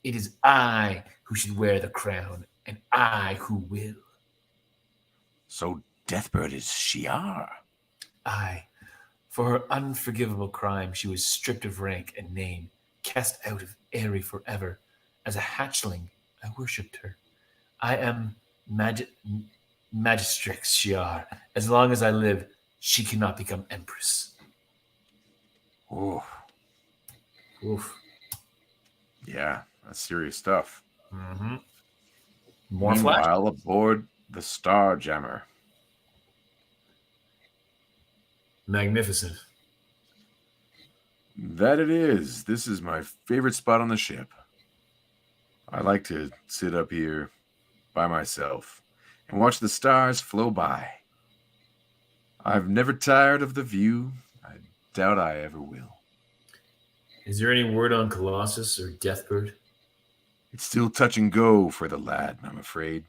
It is I who should wear the crown, and I who will. So Deathbird is Shiar. Aye. For her unforgivable crime, she was stripped of rank and name, cast out of Aerie forever. As a hatchling, I worshipped her. I am Magistrix Shiar. As long as I live, she cannot become empress. Oh. Oof. Yeah, that's serious stuff. Mm-hmm. More flash. Meanwhile, aboard the Starjammer. Magnificent. That it is. This is my favorite spot on the ship. I like to sit up here by myself and watch the stars flow by. I've never tired of the view. I doubt I ever will. Is there any word on Colossus or Deathbird? It's still touch and go for the lad, I'm afraid.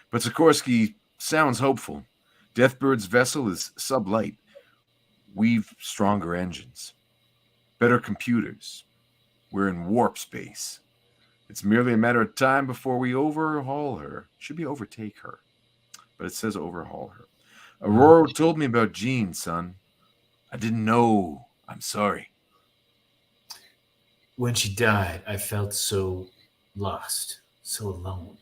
But Sikorsky sounds hopeful. Deathbird's vessel is sublight. We've stronger engines. Better computers. We're in warp space. It's merely a matter of time before we overhaul her. Should be overtake her. But it says overhaul her. Aurora told me about Jean, son. I didn't know. I'm sorry. When she died, I felt so lost, so alone,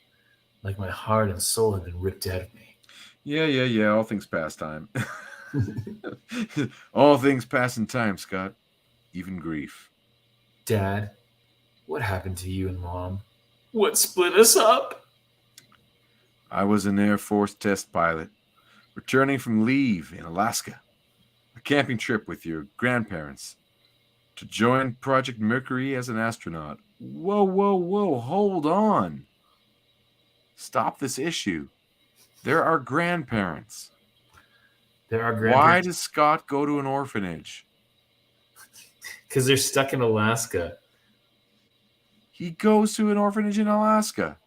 like my heart and soul had been ripped out of me. Yeah. All things pass time. All things pass in time, Scott. Even grief. Dad, what happened to you and Mom? What split us up? I was an Air Force test pilot, returning from leave in Alaska. A camping trip with your grandparents. to join Project Mercury as an astronaut. Whoa, whoa, whoa, hold on. Stop this issue. There are grandparents. There are Why grandparents does Scott go to an orphanage? because they're stuck in Alaska. He goes to an orphanage in Alaska.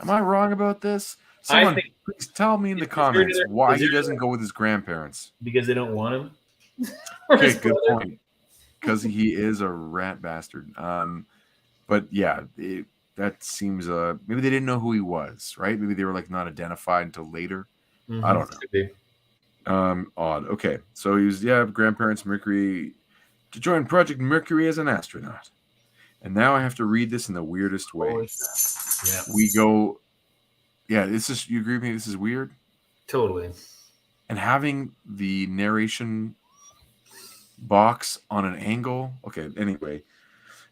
Am I wrong about this? Someone, think- please tell me in the Is there- comments why is he there- doesn't go with his grandparents. Because they don't want him. Okay, good point. Because he is a rat bastard. But yeah, that seems maybe they didn't know who he was, right? Maybe they were like not identified until later. I don't know. Could be. Odd. Okay, so he was grandparents Mercury to join Project Mercury as an astronaut. And now I have to read this in the weirdest way. Yeah, We go, this is, you agree with me? This is weird. totally. And having the narration box on an angle. Okay, anyway,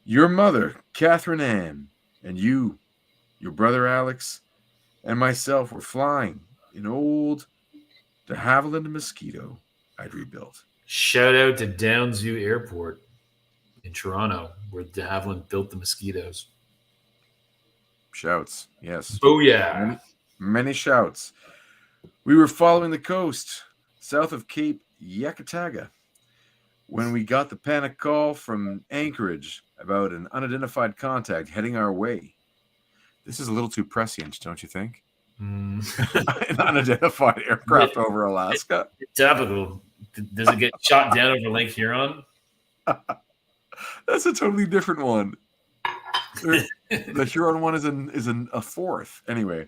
your mother, Catherine Ann, and you, your brother Alex, and myself were flying in old de Havilland Mosquito I'd rebuilt. Shout out to Downsview Airport in Toronto, where de Havilland built the mosquitoes. Shouts, yes. Booyah! Many shouts. We were following the coast south of Cape Yakataga when we got the panic call from Anchorage about an unidentified contact heading our way. This is a little too prescient, don't you think? An unidentified aircraft over Alaska? Topical. Does it get shot down over Lake Huron? That's a totally different one. The Huron one is a fourth. Anyway,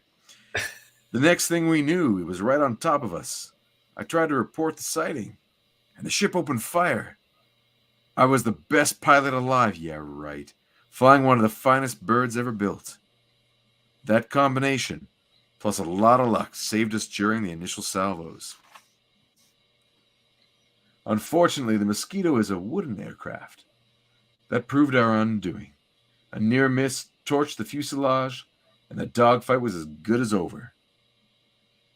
the next thing we knew, it was right on top of us. I tried to report the sighting, and the ship opened fire. I was the best pilot alive, yeah, right. Flying one of the finest birds ever built. That combination, plus a lot of luck, saved us during the initial salvos. Unfortunately, the Mosquito is a wooden aircraft. That proved our undoing. A near miss torched the fuselage, and the dogfight was as good as over.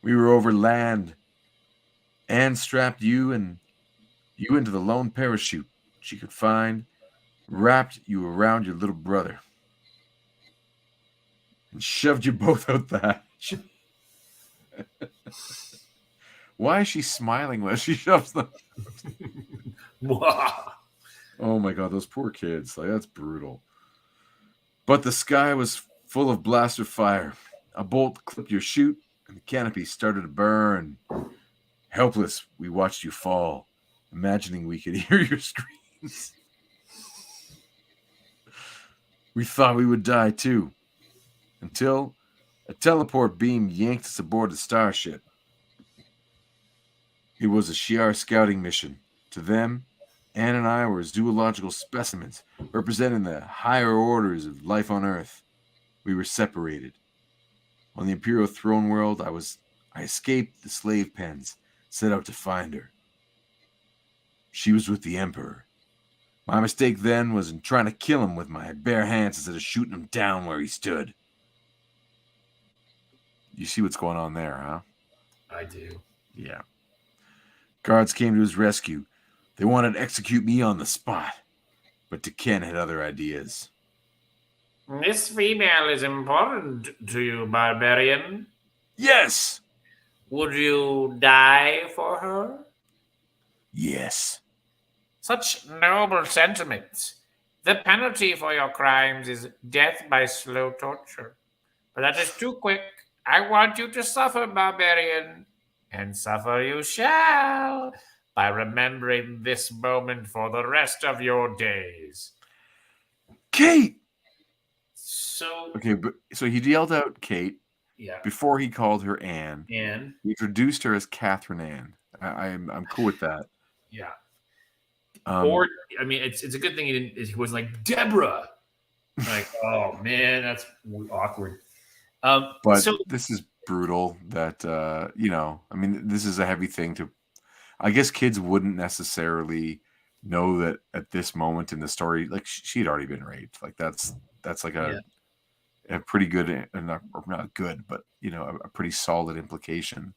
We were over land. Anne strapped you into the lone parachute she could find, wrapped you around your little brother, and shoved you both out the hatch. Why is she smiling when she shoves them? Oh my god, those poor kids. Like, that's brutal. But the sky was full of blaster fire. A bolt clipped your chute, and the canopy started to burn. Helpless, we watched you fall, imagining we could hear your screams. We thought we would die too, until a teleport beam yanked us aboard the starship. It was a Shi'ar scouting mission. To them, Anne and I were zoological specimens, representing the higher orders of life on Earth. We were separated. On the Imperial throne world, I escaped the slave pens, set out to find her. She was with the Emperor. My mistake then was in trying to kill him with my bare hands instead of shooting him down where he stood. You see what's going on there, huh? I do. Yeah. Guards came to his rescue. They wanted to execute me on the spot, but Ken had other ideas. This female is important to you, barbarian. Yes! Would you die for her? Yes. Such noble sentiments. The penalty for your crimes is death by slow torture. But that is too quick. I want you to suffer, barbarian. And suffer you shall, by remembering this moment for the rest of your days. Kate! So, Okay, but so he yelled out Kate yeah. before he called her Anne. And, He introduced her as Catherine Anne. I'm cool with that. yeah. Or I mean, it's a good thing he wasn't like, Deborah. Like, oh, man, that's awkward. but so, this is brutal that I mean, this is a heavy thing to, I guess kids wouldn't necessarily know that at this moment in the story, like she'd already been raped. Like that's like a pretty good, not good, but a pretty solid implication.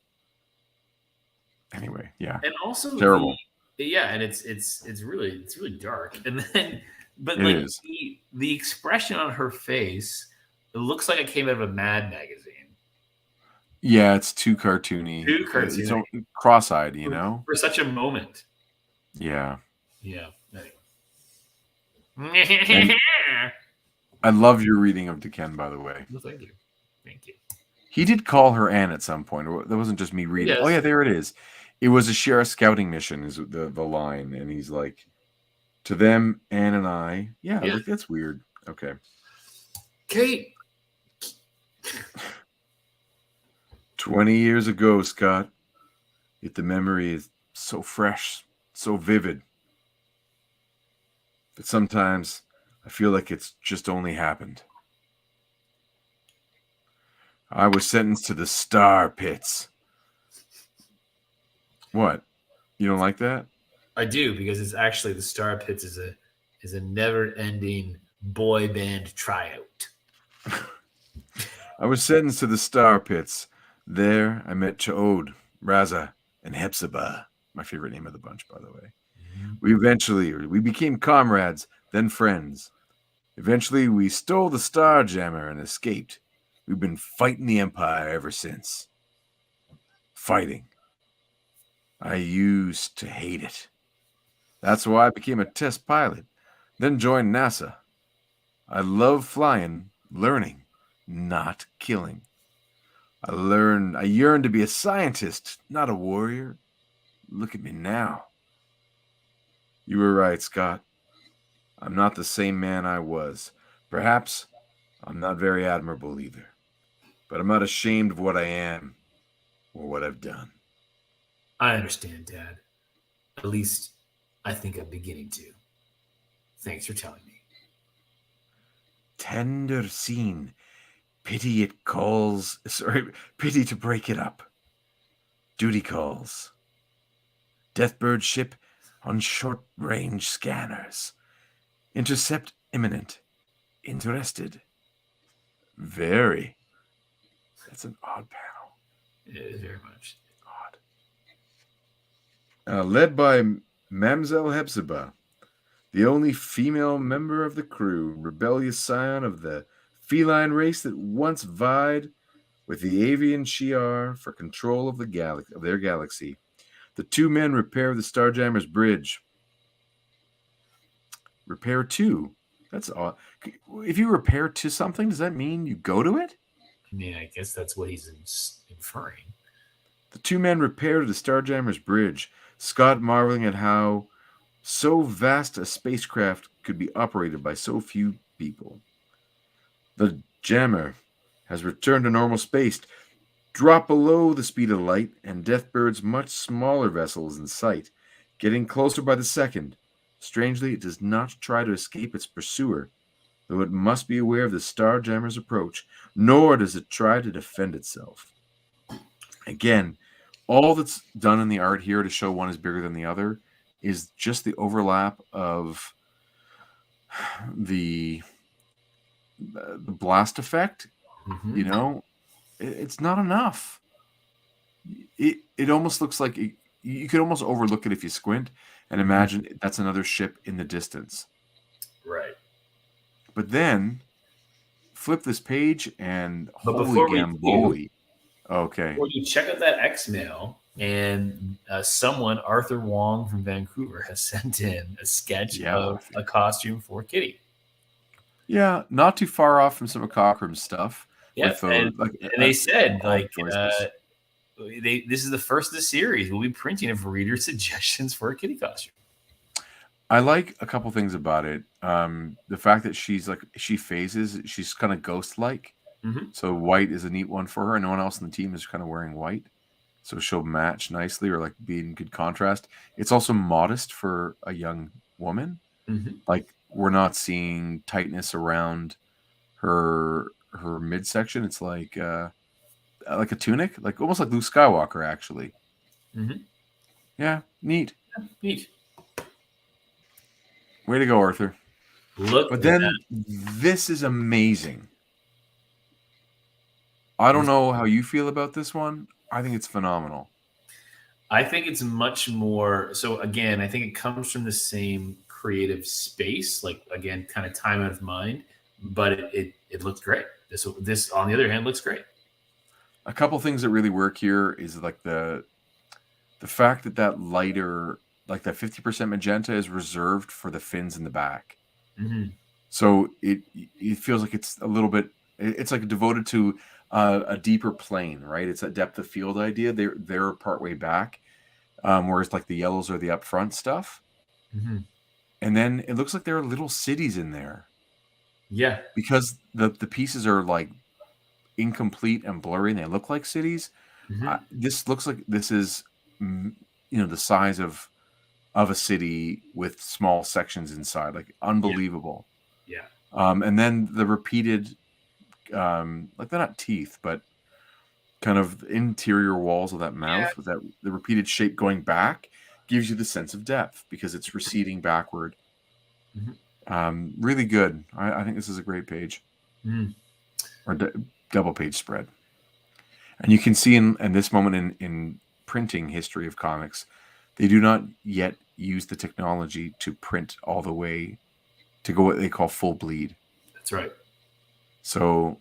Anyway, yeah. and also terrible. Yeah, and it's really dark. And then, but It like is. the expression on her face, it looks like it came out of a Mad magazine. Yeah, it's too cartoony. Too It's cartoony. cross-eyed, you know? For such a moment. Yeah. Yeah. And Anyway. I love your reading of Deken, by the way. Well, thank you. Thank you. He did call her Anne at some point. That wasn't just me reading. Yes. Oh, yeah, there it is. It was a sheriff scouting mission is the line. And he's like, to them, Anne and I. Yeah, Yeah. like, that's weird. Okay. Kate. 20 years ago, Scott. Yet the memory is so fresh, so vivid. But sometimes I feel like it's just only happened. I was sentenced to the Star Pits. What? You don't like that? I do, because it's actually the Star Pits is a never-ending boy band tryout. I was sentenced to the Star Pits. There I met Chaod, Raza, and Hepzibah. My favorite name of the bunch, by the way. We became comrades, then friends. Eventually, we stole the Starjammer and escaped. We've been fighting the Empire ever since. Fighting. I used to hate it. That's why I became a test pilot, then joined NASA. I love flying, learning, not killing. I yearn to be a scientist, not a warrior. Look at me now. You were right, Scott. I'm not the same man I was. Perhaps I'm not very admirable either. But I'm not ashamed of what I am or what I've done. I understand, Dad. At least I think I'm beginning to. Thanks for telling me. Tender scene. Pity it calls. Pity to break it up. Duty calls. Deathbird ship on short-range scanners. Intercept imminent. Interested. Very. That's an odd panel. It is very much. Odd. Led by Mamselle Hepzibah, the only female member of the crew, rebellious scion of the feline race that once vied with the avian Shi'ar for control of their galaxy. The two men repair the Starjammer's bridge. Repair to? That's odd. If you repair to something, does that mean you go to it? I mean, I guess that's what he's inferring. The two men repair to the Starjammer's bridge, Scott marveling at how so vast a spacecraft could be operated by so few people. The jammer has returned to normal space, drop below the speed of light, and Deathbird's much smaller vessel is in sight, getting closer by the second. Strangely, it does not try to escape its pursuer, though it must be aware of the Starjammer's approach, nor does it try to defend itself. Again, all that's done in the art here to show one is bigger than the other is just the overlap of the blast effect. Mm-hmm. You know, it's not enough. It almost looks like you could almost overlook it if you squint and imagine that's another ship in the distance. Right. But then flip this page and But holy before we gamboli. Okay. Well, you check out that X-Mail, and someone, Arthur Wong from Vancouver, has sent in a sketch of a costume for Kitty. Yeah, not too far off from some of Cockrum's stuff. Yeah, and they said this is the first of the series. We'll be printing it for reader suggestions for a Kitty costume. I like a couple things about it. The fact that she phases, she's kind of ghost-like. Mm-hmm. So white is a neat one for her, and no one else on the team is kind of wearing white. So she'll match nicely or like be in good contrast. It's also modest for a young woman. Mm-hmm. Like we're not seeing tightness around her midsection. It's like a tunic, like almost like Luke Skywalker, actually. Mm-hmm. Yeah, neat. Yeah, neat. Way to go, Arthur. But then this is amazing. I don't know how you feel about this one. I think it's phenomenal. I think it's much more. So again, I think it comes from the same creative space, like again, kind of time out of mind. But it looks great. This on the other hand looks great. A couple things that really work here is like the fact that lighter, like that 50% magenta, is reserved for the fins in the back. Mm-hmm. So it feels like it's a little bit. It's like devoted to a deeper plane, right? It's that depth of field idea. They're partway back, whereas like the yellows are the upfront stuff. Mm-hmm. And then it looks like there are little cities in there. Yeah, because the pieces are like incomplete and blurry, and they look like cities. Mm-hmm. This looks like this is, the size of a city with small sections inside, like unbelievable. Yeah. And then the repeated, like they're not teeth, but kind of interior walls of that mouth with that the repeated shape going back gives you the sense of depth because it's receding backward. Mm-hmm. Really good. I think this is a great page. Or double page spread. And you can see in this moment in printing history of comics, they do not yet use the technology to print all the way to go what they call full bleed. That's right. So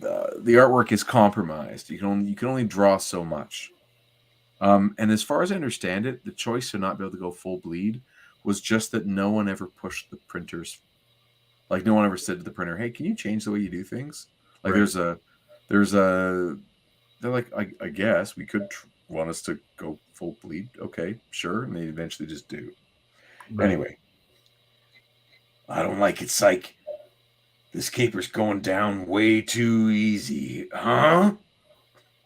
the artwork is compromised. You can only draw so much. And as far as I understand it, the choice to not be able to go full bleed was just that no one ever pushed the printers. Like no one ever said to the printer, "Hey, can you change the way you do things?" Like Right. they're like, I guess we could want us to go full bleed. Okay, sure. And they eventually just do. Right. Anyway, I don't like it, Psych. This caper's going down way too easy, huh?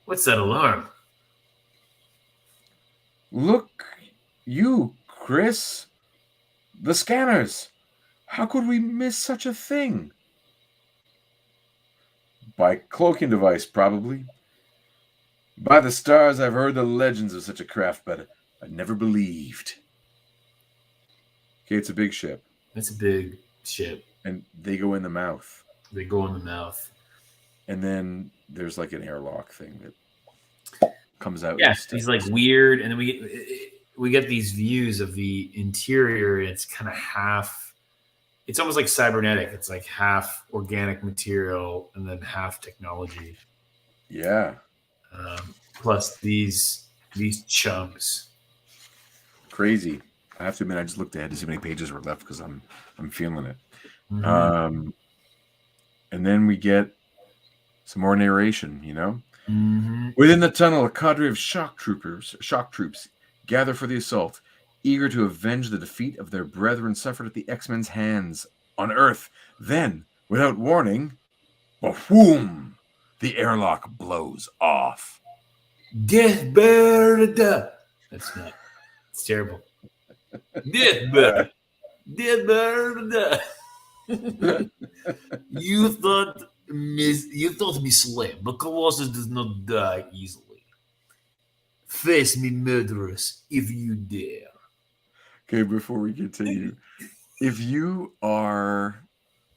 What's that alarm? Look, you, Chris. The scanners. How could we miss such a thing? By cloaking device, probably. By the stars, I've heard the legends of such a craft, but I never believed. Okay, it's a big ship. It's a big ship. And they go in the mouth. They go in the mouth. And then there's like an airlock thing that comes out. Yeah, he's like weird. And then we get these views of the interior. And it's kind of half. It's almost like cybernetic. It's like half organic material and then half technology. Yeah. Plus these chunks. Crazy. I have to admit, I just looked ahead to see how many pages were left because I'm feeling it. Mm-hmm. And then we get some more narration, Mm-hmm. Within the tunnel, a cadre of shock troops gather for the assault, eager to avenge the defeat of their brethren suffered at the X-Men's hands on Earth. Then, without warning, boom! The airlock blows off. Deathbird! That's not. It's terrible. Deathbird! Deathbird! You thought me slain, but Colossus does not die easily. Face me, murderous, if you dare. Okay, before we continue, if you are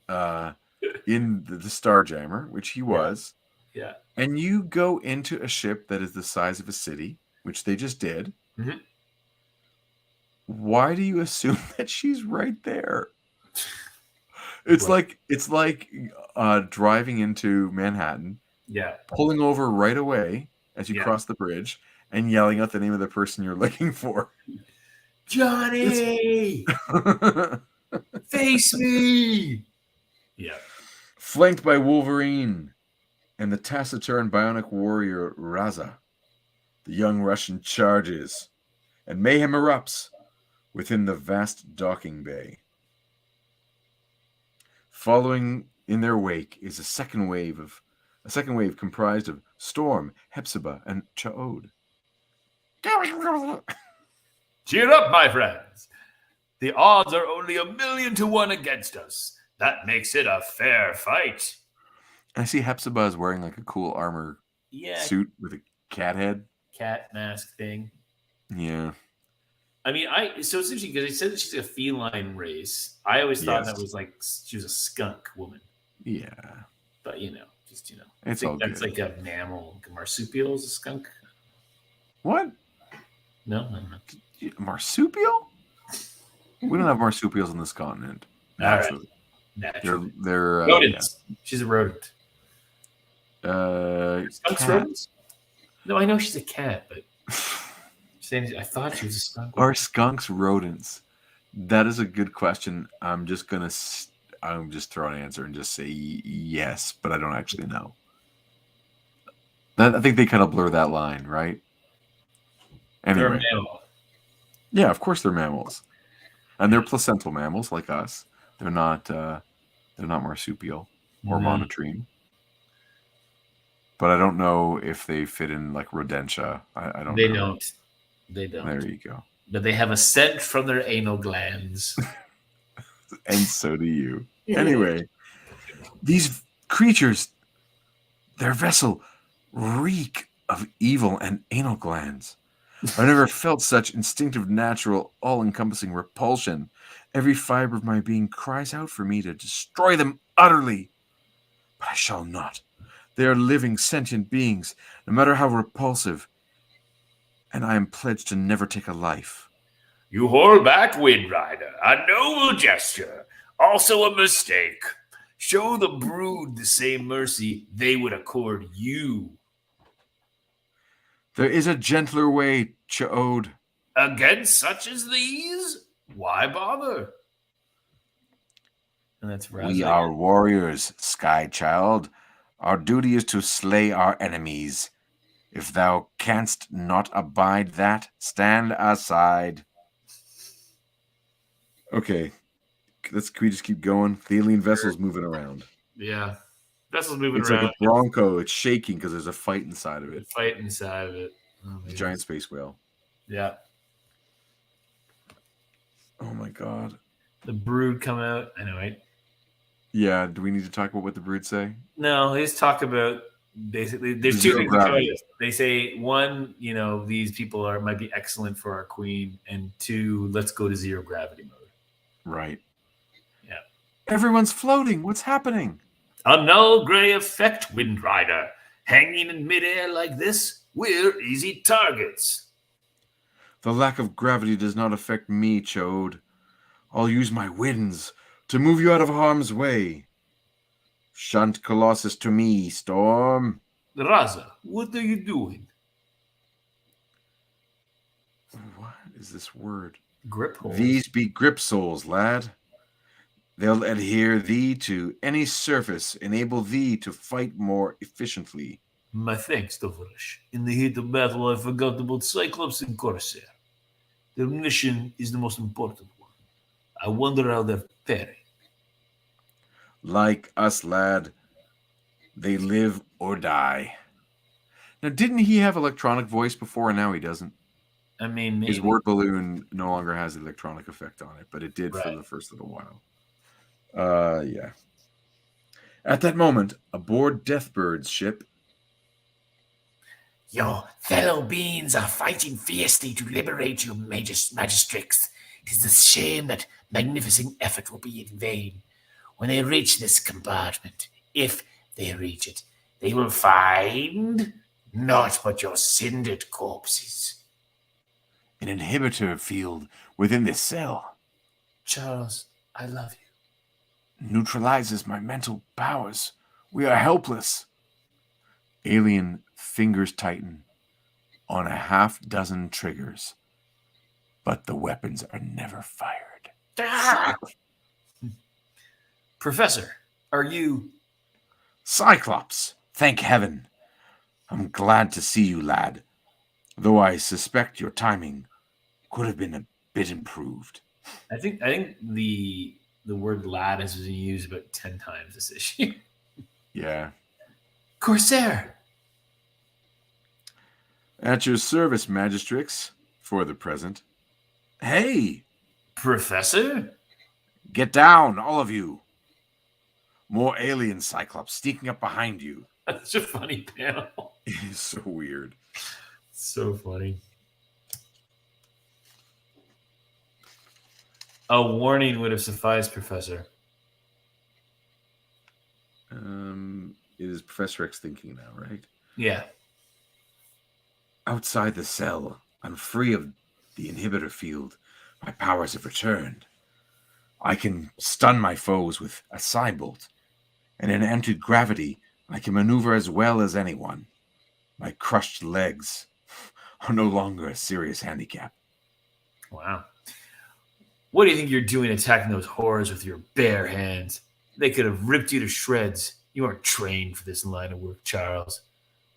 in the Starjammer, which he was, Yeah. and you go into a ship that is the size of a city, which they just did, why do you assume that she's right there? It's like driving into Manhattan, pulling over right away as you cross the bridge, and yelling out the name of the person you're looking for. Johnny! Face me! Yeah. Flanked by Wolverine and the taciturn bionic warrior Raza, the young Russian charges, and mayhem erupts within the vast docking bay. Following in their wake is a second wave comprised of Storm, Hepzibah, and Chaod. Cheer up, my friends. The odds are only 1,000,000 to 1 against us. That makes it a fair fight. I see Hepzibah is wearing like a cool armor suit with a cat head. Cat mask thing. Yeah. I mean, so it's interesting because they said that she's a feline race. I always thought that was like she was a skunk woman. Yeah. But it's all that's good. like a mammal. Marsupial is a skunk. What? No. Marsupial? We don't have marsupials on this continent. Naturally. Naturally. They're rodents. Yeah. She's a rodent. Skunks rodents? No, I know she's a cat, but I thought she was a skunk. Are skunks rodents? That is a good question. I'm just throw an answer and just say yes, but I don't actually know. I think they kind of blur that line, right? Anyway. They're a mammal. Yeah, of course they're mammals. And they're placental mammals like us. They're not marsupial or monotreme. But I don't know if they fit in like rodentia. I don't know. They don't. There you go. But they have a scent from their anal glands. And so do you. Anyway, these creatures, their vessel, reek of evil and anal glands. I've never felt such instinctive, natural, all-encompassing repulsion. Every fiber of my being cries out for me to destroy them utterly. But I shall not. They are living, sentient beings, no matter how repulsive. And I am pledged to never take a life. You hold back, Windrider. A noble gesture. Also a mistake. Show the brood the same mercy they would accord you. There is a gentler way, Ch'od. Against such as these? Why bother? And that's we are warriors, Sky Child. Our duty is to slay our enemies. If thou canst not abide that, stand aside. Okay. Can we just keep going? The alien vessel's moving around. Yeah. Vessel's moving it's around. It's like a bronco. It's shaking because there's a fight inside of it. Oh, the giant space whale. Yeah. Oh, my God. The brood come out. I know, right? Yeah. Do we need to talk about what the brood say? No, they just talk about basically there's two things. They say one, these people might be excellent for our queen, and two, let's go to zero gravity mode. Right. Yeah. Everyone's floating. What's happening? A null gray effect, Windrider. Hanging in midair like this, we're easy targets. The lack of gravity does not affect me, Ch'od. I'll use my winds to move you out of harm's way. Shunt Colossus to me, Storm. Raza, what are you doing? What is this word? Grip holes. These be grip souls, lad. They'll adhere thee to any surface, enable thee to fight more efficiently. My thanks, Dovorish. In the heat of battle, I forgot about Cyclops and Corsair. Their mission is the most important one. I wonder how they're faring. Like us, lad. They live or die. Now, didn't he have electronic voice before, and now he doesn't? I mean, maybe. His word balloon no longer has the electronic effect on it, but it did for the first little while. Yeah. At that moment, aboard Deathbird's ship, Your fellow beings are fighting fiercely to liberate you, magistrix. It is a shame that magnificent effort will be in vain. When they reach this compartment, if they reach it, they will find naught but your cindered corpses. An inhibitor field within this cell. Charles, I love you. Neutralizes my mental powers. We are helpless. Alien fingers tighten on a half-dozen triggers, but the weapons are never fired. Ah! Professor, are you... Cyclops, thank heaven. I'm glad to see you, lad. Though I suspect your timing could have been a bit improved. I think the word lad has been used about 10 times this issue. Yeah. Corsair. At your service, Magistrix, for the present. Hey! Professor? Get down, all of you. More alien Cyclops sneaking up behind you. That's a funny panel. It is so weird. So funny. A warning would have sufficed, Professor. It is Professor X thinking now, right? Yeah. Outside the cell, I'm free of the inhibitor field. My powers have returned. I can stun my foes with a psi bolt, and in anti-gravity, I can maneuver as well as anyone. My crushed legs are no longer a serious handicap. Wow. What do you think you're doing attacking those horrors with your bare hands? They could have ripped you to shreds. You aren't trained for this line of work, Charles.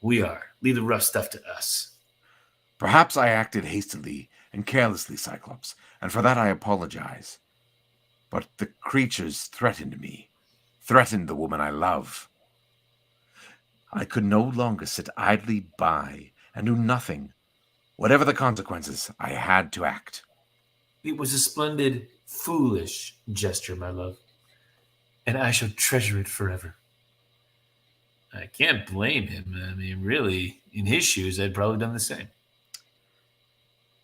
We are. Leave the rough stuff to us. Perhaps I acted hastily and carelessly, Cyclops, and for that I apologize. But the creatures threatened me, threatened the woman I love. I could no longer sit idly by and do nothing. Whatever the consequences, I had to act. It was a splendid, foolish gesture, my love, and I shall treasure it forever. I can't blame him. I mean, really, in his shoes, I'd probably done the same.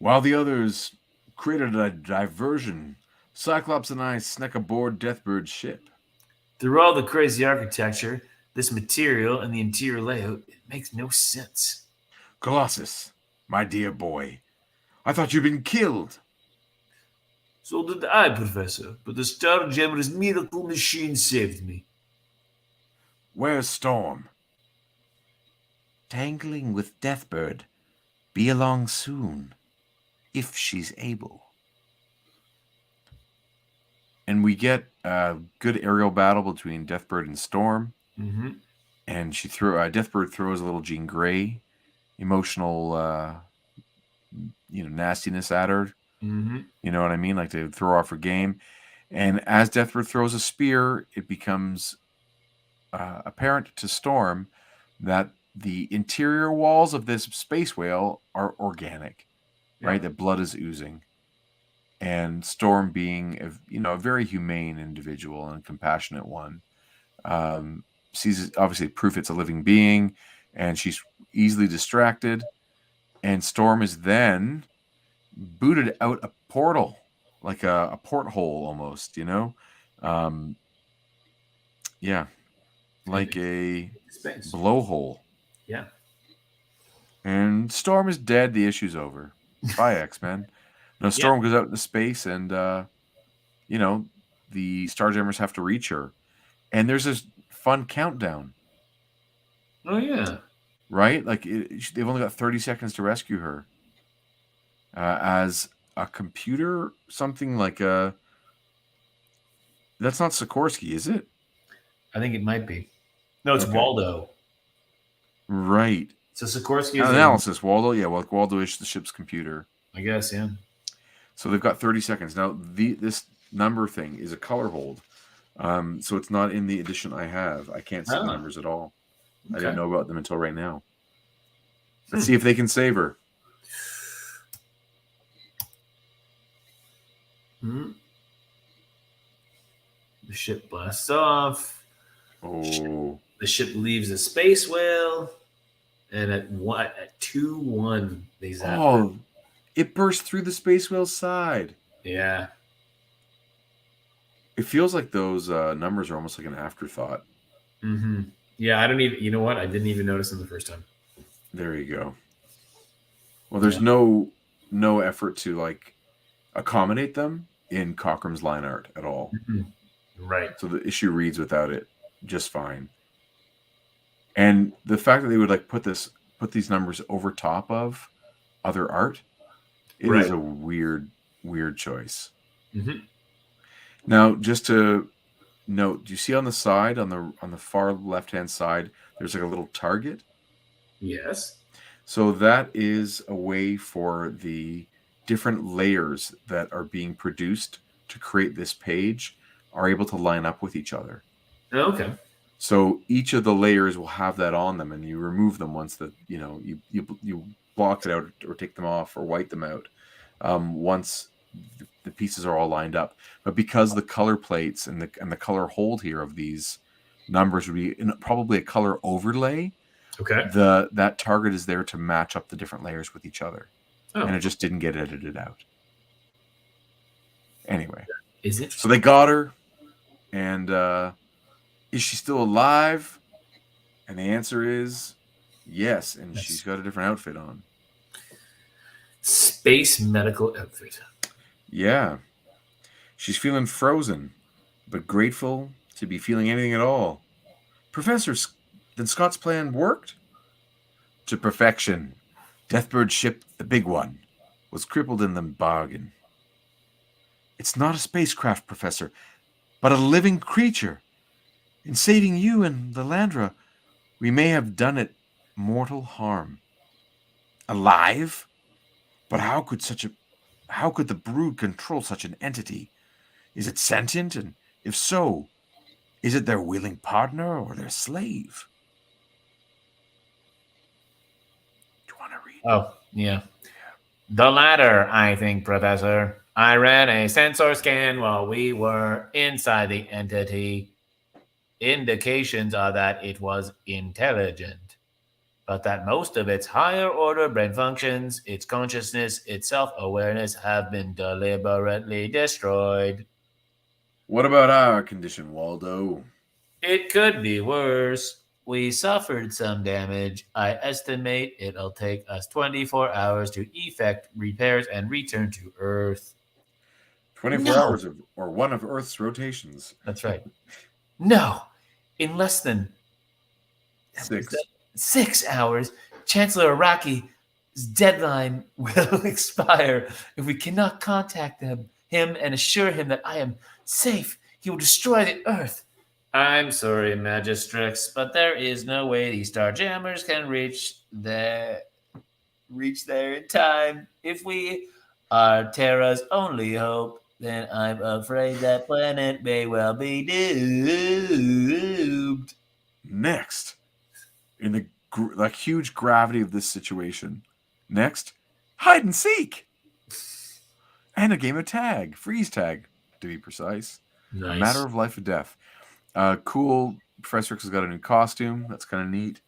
While the others created a diversion, Cyclops and I snuck aboard Deathbird's ship. Through all the crazy architecture, this material, and the interior layout, it makes no sense. Colossus, my dear boy, I thought you'd been killed. So did I, Professor, but the Starjammer's miracle machine saved me. Where's Storm? Tangling with Deathbird. Be along soon, if she's able. And we get a good aerial battle between Deathbird and Storm. Mm-hmm. And Deathbird throws a little Jean Grey emotional, nastiness at her. Mm-hmm. You know what I mean? Like to throw off her game. And as Deathbird throws a spear, it becomes apparent to Storm that the interior walls of this space whale are organic, right? The blood is oozing. And Storm, being a very humane individual and compassionate one, sees obviously proof it's a living being, and she's easily distracted. And Storm is then booted out a portal, like a porthole almost, like a Space. blowhole. Yeah. And Storm is dead. The issue's over. Bye, X-Men. No, Storm goes out into space, and the Starjammers have to reach her. And there's this fun countdown. Oh, yeah. Right? Like, they've only got 30 seconds to rescue her. As a computer, something like a... That's not Sikorsky, is it? I think it might be. No, it's Okay. Waldo. Right. So Sikorsky is Analysis, Waldo. Yeah, well, Waldo is the ship's computer. I guess, yeah. So they've got 30 seconds. Now, this number thing is a color hold. So it's not in the edition I have. I can't see the numbers at all. Okay. I didn't know about them until right now. Let's see if they can save her. Hmm. The ship blasts off. Oh. The ship leaves the space whale. And at 2-1, they zap her. Oh, it burst through the space whale's side. Yeah. It feels like those numbers are almost like an afterthought. Mm-hmm. Yeah, I don't even... You know what? I didn't even notice them the first time. There you go. Well, there's no effort to like accommodate them in Cockrum's line art at all. Mm-hmm. Right. So the issue reads without it just fine. And the fact that they would like put these numbers over top of other art, it is a weird choice. Mm-hmm. Now, just to note, do you see on the side, on the far left-hand side, there's like a little target? Yes. So that is a way for the different layers that are being produced to create this page are able to line up with each other. Okay. So each of the layers will have that on them, and you remove them once that you block it out or take them off or white them out once the pieces are all lined up. But because the color plates and the color hold here of these numbers would be probably a color overlay. Okay. That target is there to match up the different layers with each other, and it Oh, just didn't get edited out. Anyway, is it? so they got her, and is she still alive? And the answer is yes, and Yes. she's got a different outfit on. space medical outfit. Yeah. She's feeling frozen, but grateful to be feeling anything at all. Professor, then Scott's plan worked? To perfection. Deathbird's ship, the big one, was crippled in the bargain. It's not a spacecraft, Professor, but a living creature. In saving you and Lilandra, we may have done it mortal harm. Alive? But how could the brood control such an entity? Is it sentient? And if so, is it their willing partner or their slave? Do you want to read? Oh, yeah. The latter, I think, Professor. I ran a sensor scan while we were inside the entity. Indications are that it was intelligent, but that most of its higher order brain functions, its consciousness, its self-awareness have been deliberately destroyed. What about our condition, Waldo? It could be worse. We suffered some damage. I estimate it'll take us 24 hours to effect repairs and return to Earth. 24 No. hours or one of Earth's rotations. That's right. No, in less than 6 hours, Chancellor Araki's deadline will expire. If we cannot contact him and assure him that I am safe, he will destroy the Earth. I'm sorry, Magistrix, but there is no way these Starjammers can reach there in time. If we are Terra's only hope, then I'm afraid that planet may well be doomed. Next, in the huge gravity of this situation, next, hide and seek. And a game of tag, freeze tag, to be precise. Nice. A matter of life or death. Cool. Professor X has got a new costume. That's kind of neat.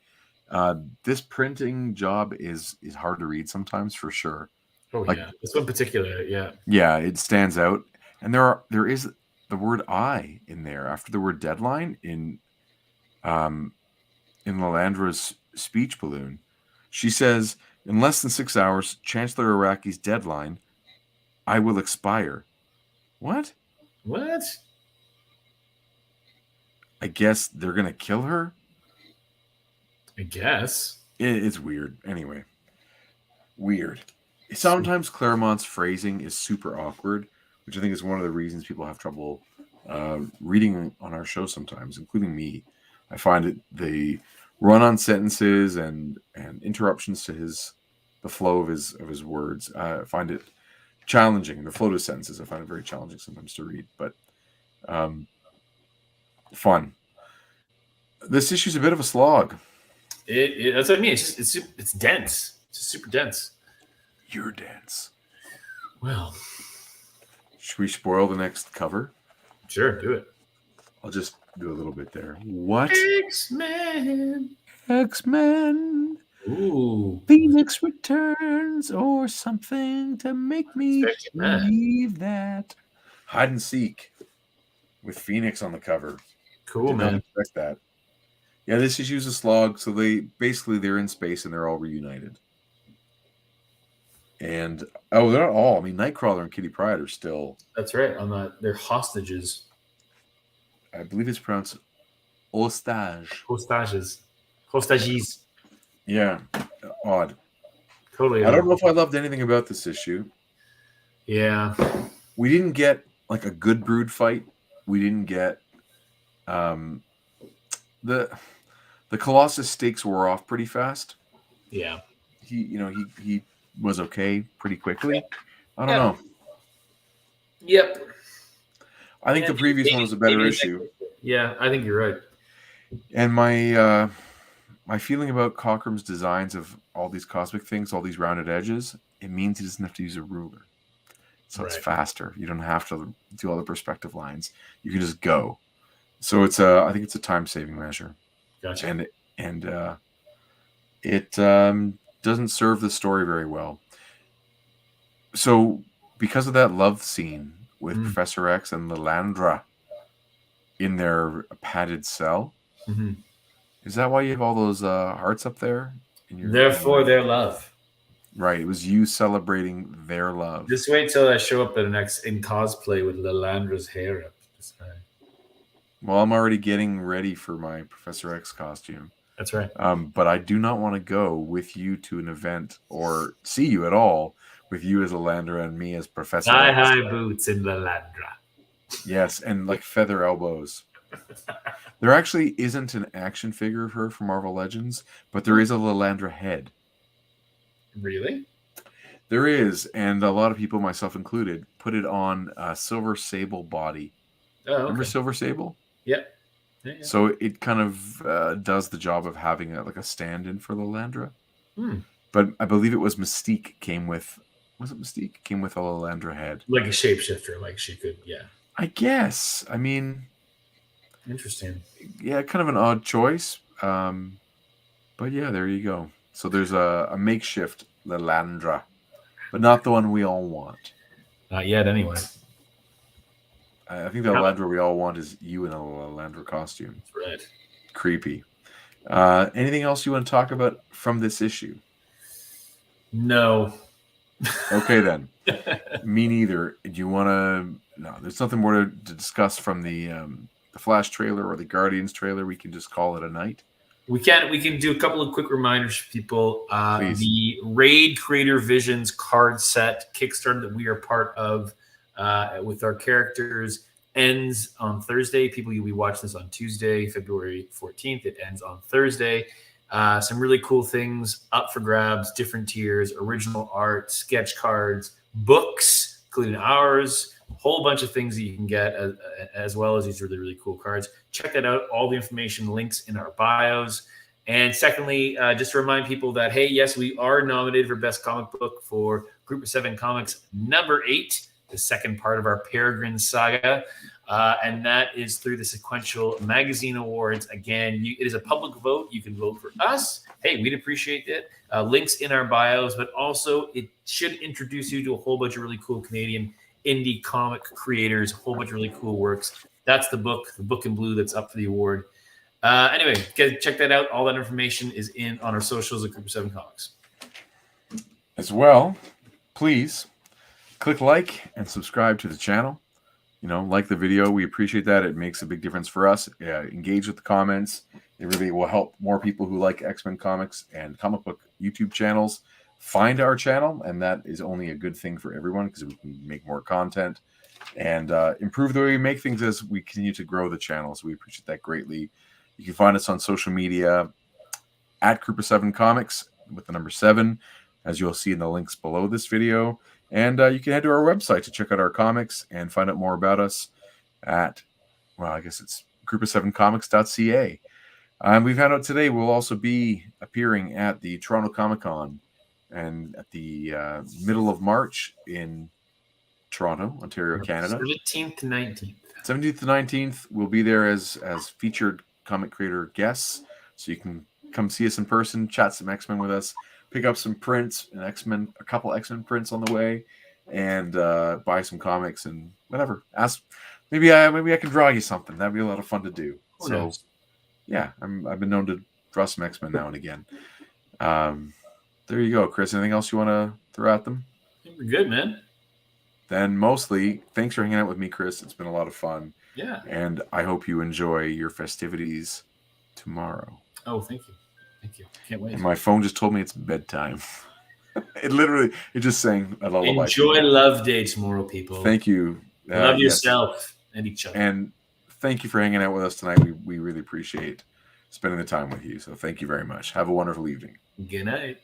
This printing job is hard to read sometimes, for sure. Oh, yeah. This one in particular, yeah. Yeah, it stands out. And there is the word "I" in there after the word "deadline" in Lilandra's speech balloon. She says, "In less than 6 hours, Chancellor Araki's deadline, I will expire." What? What? I guess they're gonna kill her. I guess. It's weird. Anyway, weird. Sometimes Claremont's phrasing is super awkward, which I think is one of the reasons people have trouble reading on our show sometimes, including me. I find it the run-on sentences and interruptions to the flow of his words. I find it challenging. The flow to sentences I find it very challenging sometimes to read, but fun. This issue's a bit of a slog. That's what I mean. It's dense. It's just super dense. You're dense. Well, should we spoil the next cover? Sure, do it. I'll just do a little bit there. What? X-Men. X-Men. Ooh. Phoenix returns or something to make me believe that. Hide and seek with Phoenix on the cover. Cool, Did man. not expect that. Yeah, this issue's a slog. So they're in space and they're all reunited. And they're not all. I mean, Nightcrawler and Kitty Pryde are still. That's right. They're hostages. I believe it's pronounced Ostage. Hostages. Yeah, odd. Totally. I don't know if I loved anything about this issue. Yeah. We didn't get like a good brood fight. We didn't get the Colossus stakes wore off pretty fast. Yeah. He was okay pretty quickly. I don't know. Yep. I think the previous one was a better issue. Yeah, I think you're right. And my feeling about Cockrum's designs of all these cosmic things, all these rounded edges, it means he doesn't have to use a ruler. So it's faster. You don't have to do all the perspective lines. You can just go. So I think it's a time-saving measure. Gotcha. And it doesn't serve the story very well. So because of that love scene with Professor X and Lilandra in their padded cell, is that why you have all those hearts up there? Therefore, their love. Right. It was you celebrating their love. Just wait till I show up in cosplay with Lilandra's hair up. Well, I'm already getting ready for my Professor X costume. That's right. But I do not want to go with you to an event or see you at all with you as Lilandra and me as Professor X. High boots in Lilandra. Yes, and like feather elbows. There actually isn't an action figure of her from Marvel Legends, but there is a Lilandra head. Really? There is, and a lot of people, myself included, put it on a Silver Sable body. Oh, okay. Remember Silver Sable? Yep. Yeah. So it kind of does the job of having like a stand-in for Lilandra. But I believe it was Mystique came with. Was it Mystique came with a Lilandra head? Like a shapeshifter, like she could. Yeah. I guess. I mean, interesting. Yeah, kind of an odd choice. But yeah, there you go. So there's a makeshift Lilandra, but not the one we all want. Not yet, anyway. I think the Lilandra we all want is you in a Lilandra costume. That's right. Creepy. Anything else you want to talk about from this issue? No. Okay, then. Me neither. Do you want to... No, there's nothing more to discuss from the Flash trailer or the Guardians trailer. We can just call it a night. We can do a couple of quick reminders for people. Please. The Raid Creator Visions card set Kickstarter that we are part of with our characters ends on Thursday. People, you'll be watching this on Tuesday, February 14th. It ends on Thursday. Some really cool things up for grabs, different tiers, original art, sketch cards, books, including ours, a whole bunch of things that you can get as well as these really, really cool cards. Check that out. All the information links in our bios. And secondly, just to remind people that, hey, yes, we are nominated for Best Comic Book for Group of 7 Comics #8, the second part of our Peregrine saga. And that is through the Sequential Magazine Awards. Again, it is a public vote. You can vote for us. Hey, we'd appreciate it. Links in our bios, but also it should introduce you to a whole bunch of really cool Canadian indie comic creators, a whole bunch of really cool works. That's the book in blue that's up for the award. Anyway, check that out. All that information is on our socials at Group of 7 Comics. As well, please click like and subscribe to the channel. Like the video. We appreciate that. It makes a big difference for us. Engage with the comments. It really will help more people who like X-Men comics and comic book YouTube channels find our channel, and that is only a good thing for everyone because we can make more content and improve the way we make things as we continue to grow the channel. So we appreciate that greatly. You can find us on social media at Group of 7 Comics with the number 7, as you'll see in the links below this video. And you can head to our website to check out our comics and find out more about us at, well, I guess it's group7comics.ca. And we found out today we'll also be appearing at the Toronto Comic-Con and at the middle of March in Toronto, Ontario, Canada. 17th to 19th. 17th to 19th, we'll be there as featured comic creator guests. So you can come see us in person, chat some X-Men with us, pick up some prints, a couple X-Men prints on the way, and buy some comics and whatever. Maybe I can draw you something. That'd be a lot of fun to do. Nice. Yeah, I've been known to draw some X-Men now and again. There you go, Chris. Anything else you want to throw at them? I think we're good, man. Then mostly, thanks for hanging out with me, Chris. It's been a lot of fun. Yeah. And I hope you enjoy your festivities tomorrow. Oh, thank you. Thank you. Can't wait. And my phone just told me it's bedtime. It just sang a lullaby. Enjoy Love Day tomorrow, people. Thank you. Love yourself and each other. And thank you for hanging out with us tonight. We really appreciate spending the time with you. So thank you very much. Have a wonderful evening. Good night.